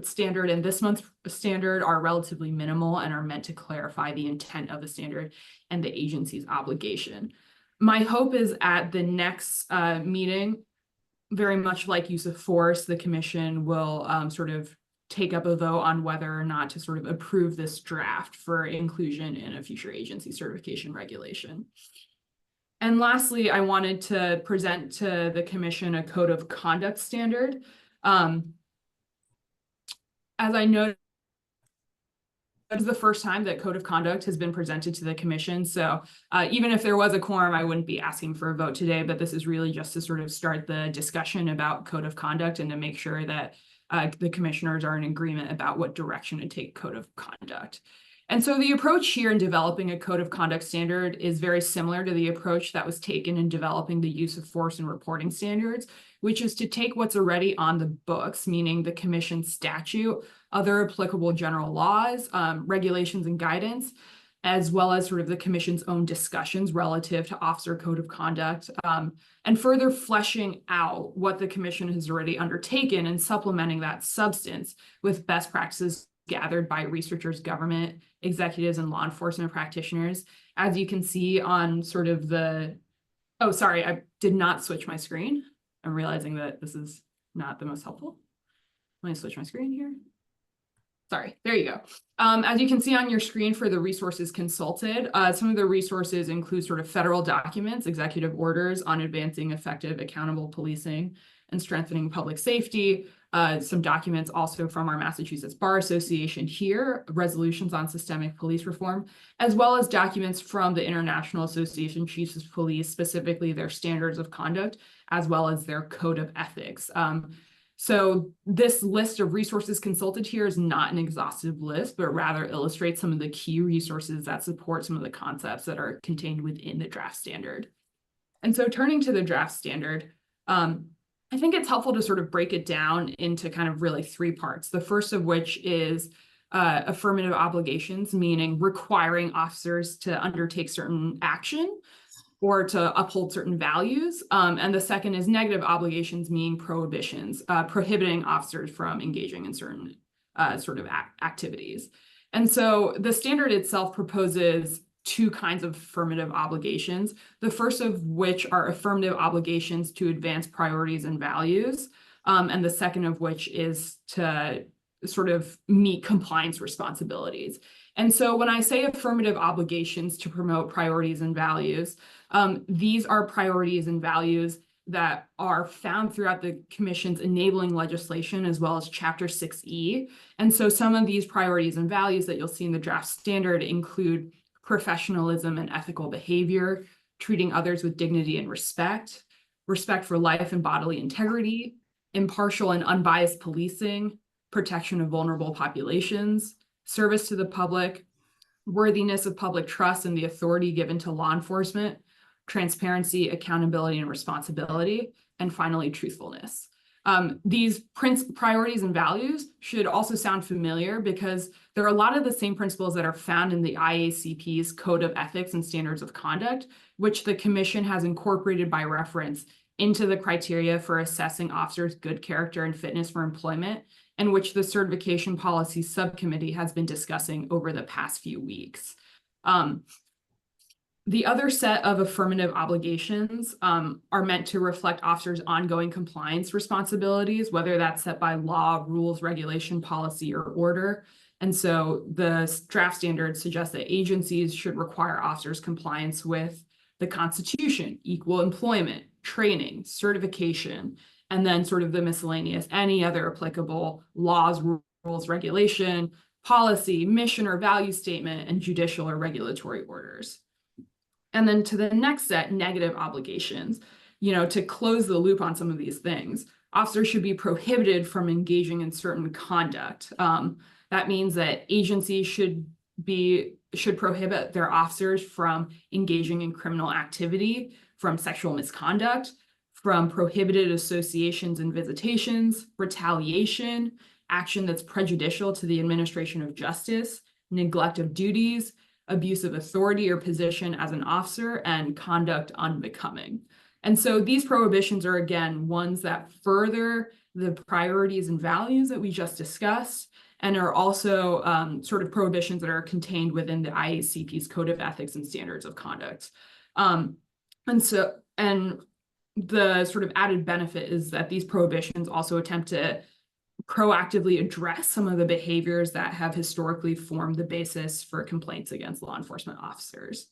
standard and this month's standard are relatively minimal and are meant to clarify the intent of the standard and the agency's obligation. My hope is at the next meeting, very much like use of force, the commission will sort of take up a vote on whether or not to sort of approve this draft for inclusion in a future agency certification regulation. And lastly, I wanted to present to the commission a code of conduct standard. As I noted, this is the first time that code of conduct has been presented to the commission. So even if there was a quorum, I wouldn't be asking for a vote today, but this is really just to sort of start the discussion about code of conduct and to make sure that the commissioners are in agreement about what direction to take code of conduct. And so the approach here in developing a code of conduct standard is very similar to the approach that was taken in developing the use of force and reporting standards, which is to take what's already on the books, meaning the commission statute, other applicable general laws, regulations and guidance, as well as sort of the commission's own discussions relative to officer code of conduct, and further fleshing out what the commission has already undertaken and supplementing that substance with best practices gathered by researchers, government, executives, and law enforcement practitioners. As you can see on sort of the, oh, sorry, I did not switch my screen. I'm realizing that this is not the most helpful. Let me switch my screen here. Sorry, there you go. As you can see on your screen for the resources consulted, some of the resources include sort of federal documents, executive orders on advancing effective, accountable policing and strengthening public safety, some documents also from our Massachusetts Bar Association here, resolutions on systemic police reform, as well as documents from the International Association of Chiefs of Police, specifically their standards of conduct, as well as their code of ethics. So this list of resources consulted here is not an exhaustive list, but rather illustrates some of the key resources that support some of the concepts that are contained within the draft standard. And so turning to the draft standard, I think it's helpful to sort of break it down into kind of really three parts. The first of which is affirmative obligations, meaning requiring officers to undertake certain action or to uphold certain values. And the second is negative obligations, meaning prohibitions, prohibiting officers from engaging in certain sort of activities. And so the standard itself proposes two kinds of affirmative obligations, the first of which are affirmative obligations to advance priorities and values, and the second of which is to sort of meet compliance responsibilities. And so when I say affirmative obligations to promote priorities and values, these are priorities and values that are found throughout the Commission's enabling legislation as well as Chapter 6E. And so some of these priorities and values that you'll see in the draft standard include professionalism and ethical behavior, treating others with dignity and respect, respect for life and bodily integrity, impartial and unbiased policing, protection of vulnerable populations, service to the public, worthiness of public trust and the authority given to law enforcement, transparency, accountability, and responsibility, and finally, truthfulness. These priorities and values should also sound familiar because there are a lot of the same principles that are found in the IACP's Code of Ethics and Standards of Conduct, which the Commission has incorporated by reference into the criteria for assessing officers' good character and fitness for employment, and which the Certification Policy Subcommittee has been discussing over the past few weeks. The other set of affirmative obligations are meant to reflect officers' ongoing compliance responsibilities, whether that's set by law, rules, regulation, policy, or order. And so the draft standard suggests that agencies should require officers' compliance with the Constitution, equal employment, training, certification, and then sort of the miscellaneous, any other applicable laws, rules, regulation, policy, mission or value statement, and judicial or regulatory orders. And then to the next set, negative obligations, to close the loop on some of these things, officers should be prohibited from engaging in certain conduct. That means that agencies should prohibit their officers from engaging in criminal activity, from sexual misconduct, from prohibited associations and visitations, retaliation, action that's prejudicial to the administration of justice, neglect of duties, abuse of authority or position as an officer, and conduct unbecoming. And so these prohibitions are, again, ones that further the priorities and values that we just discussed, and are also sort of prohibitions that are contained within the IACP's Code of Ethics and Standards of Conduct. And the sort of added benefit is that these prohibitions also attempt to proactively address some of the behaviors that have historically formed the basis for complaints against law enforcement officers.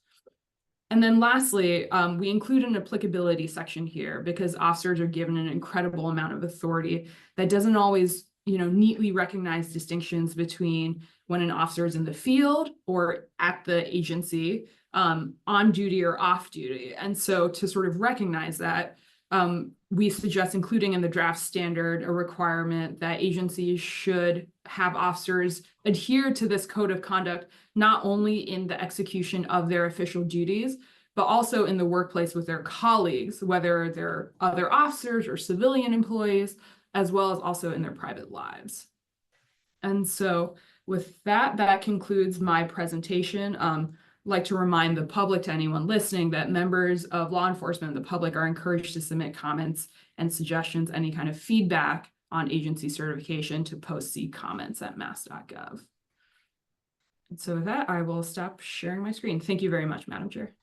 And then lastly, we include an applicability section here because officers are given an incredible amount of authority that doesn't always, neatly recognize distinctions between when an officer is in the field or at the agency, on duty or off duty. And so to sort of recognize that, we suggest including in the draft standard a requirement that agencies should have officers adhere to this code of conduct, not only in the execution of their official duties, but also in the workplace with their colleagues, whether they're other officers or civilian employees, as well as also in their private lives. And so with that, that concludes my presentation. Like to remind the public, to anyone listening, that members of law enforcement and the public are encouraged to submit comments and suggestions, any kind of feedback on agency certification to post comments at mass.gov. And so with that, I will stop sharing my screen. Thank you very much, Madam Chair.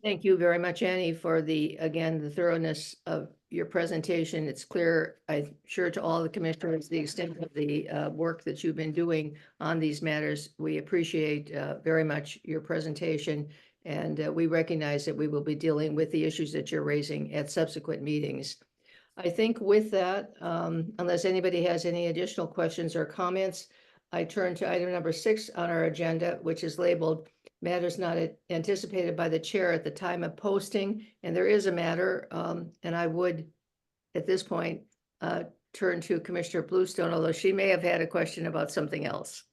Thank you very much, Annie, for the thoroughness of your presentation. It's clear, I'm sure, to all the commissioners, the extent of the work that you've been doing on these matters. We appreciate very much your presentation, and we recognize that we will be dealing with the issues that you're raising at subsequent meetings. I think with that, unless anybody has any additional questions or comments, I turn to item number 6 on our agenda, which is labeled matters not anticipated by the chair at the time of posting. And there is a matter, and I would, at this point, turn to Commissioner Bluestone, although she may have had a question about something else.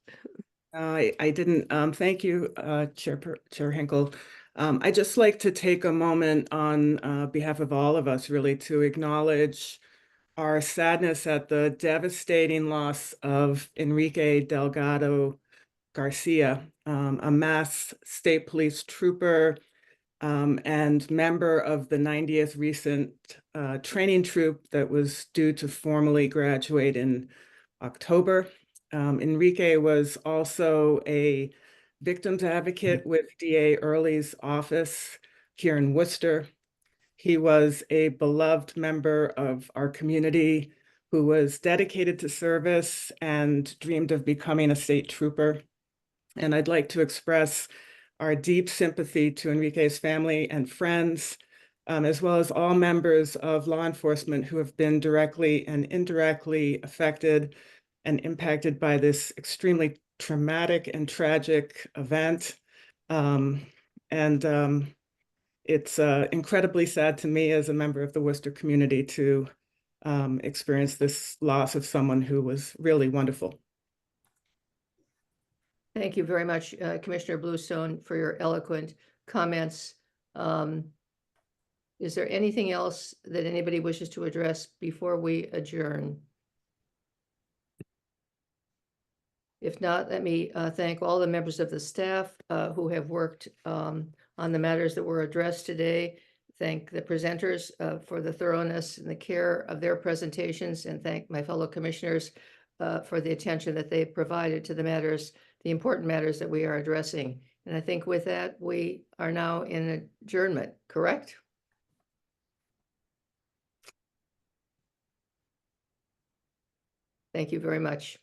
I didn't. Thank you, Chair Hinkle. I'd just like to take a moment on behalf of all of us, really, to acknowledge our sadness at the devastating loss of Enrique Delgado Garcia, a Mass State Police trooper and member of the 90th recent training troop that was due to formally graduate in October. Enrique was also a victims advocate with DA Early's office here in Worcester. He was a beloved member of our community who was dedicated to service and dreamed of becoming a state trooper. And I'd like to express our deep sympathy to Enrique's family and friends, as well as all members of law enforcement who have been directly and indirectly affected and impacted by this extremely traumatic and tragic event. It's incredibly sad to me as a member of the Worcester community to experience this loss of someone who was really wonderful. Thank you very much, Commissioner Bluestone, for your eloquent comments. Is there anything else that anybody wishes to address before we adjourn? If not, let me thank all the members of the staff who have worked on the matters that were addressed today. Thank the presenters for the thoroughness and the care of their presentations, and thank my fellow commissioners for the attention that they provided to the matters, the important matters that we are addressing. And I think with that, we are now in adjournment, correct? Thank you very much.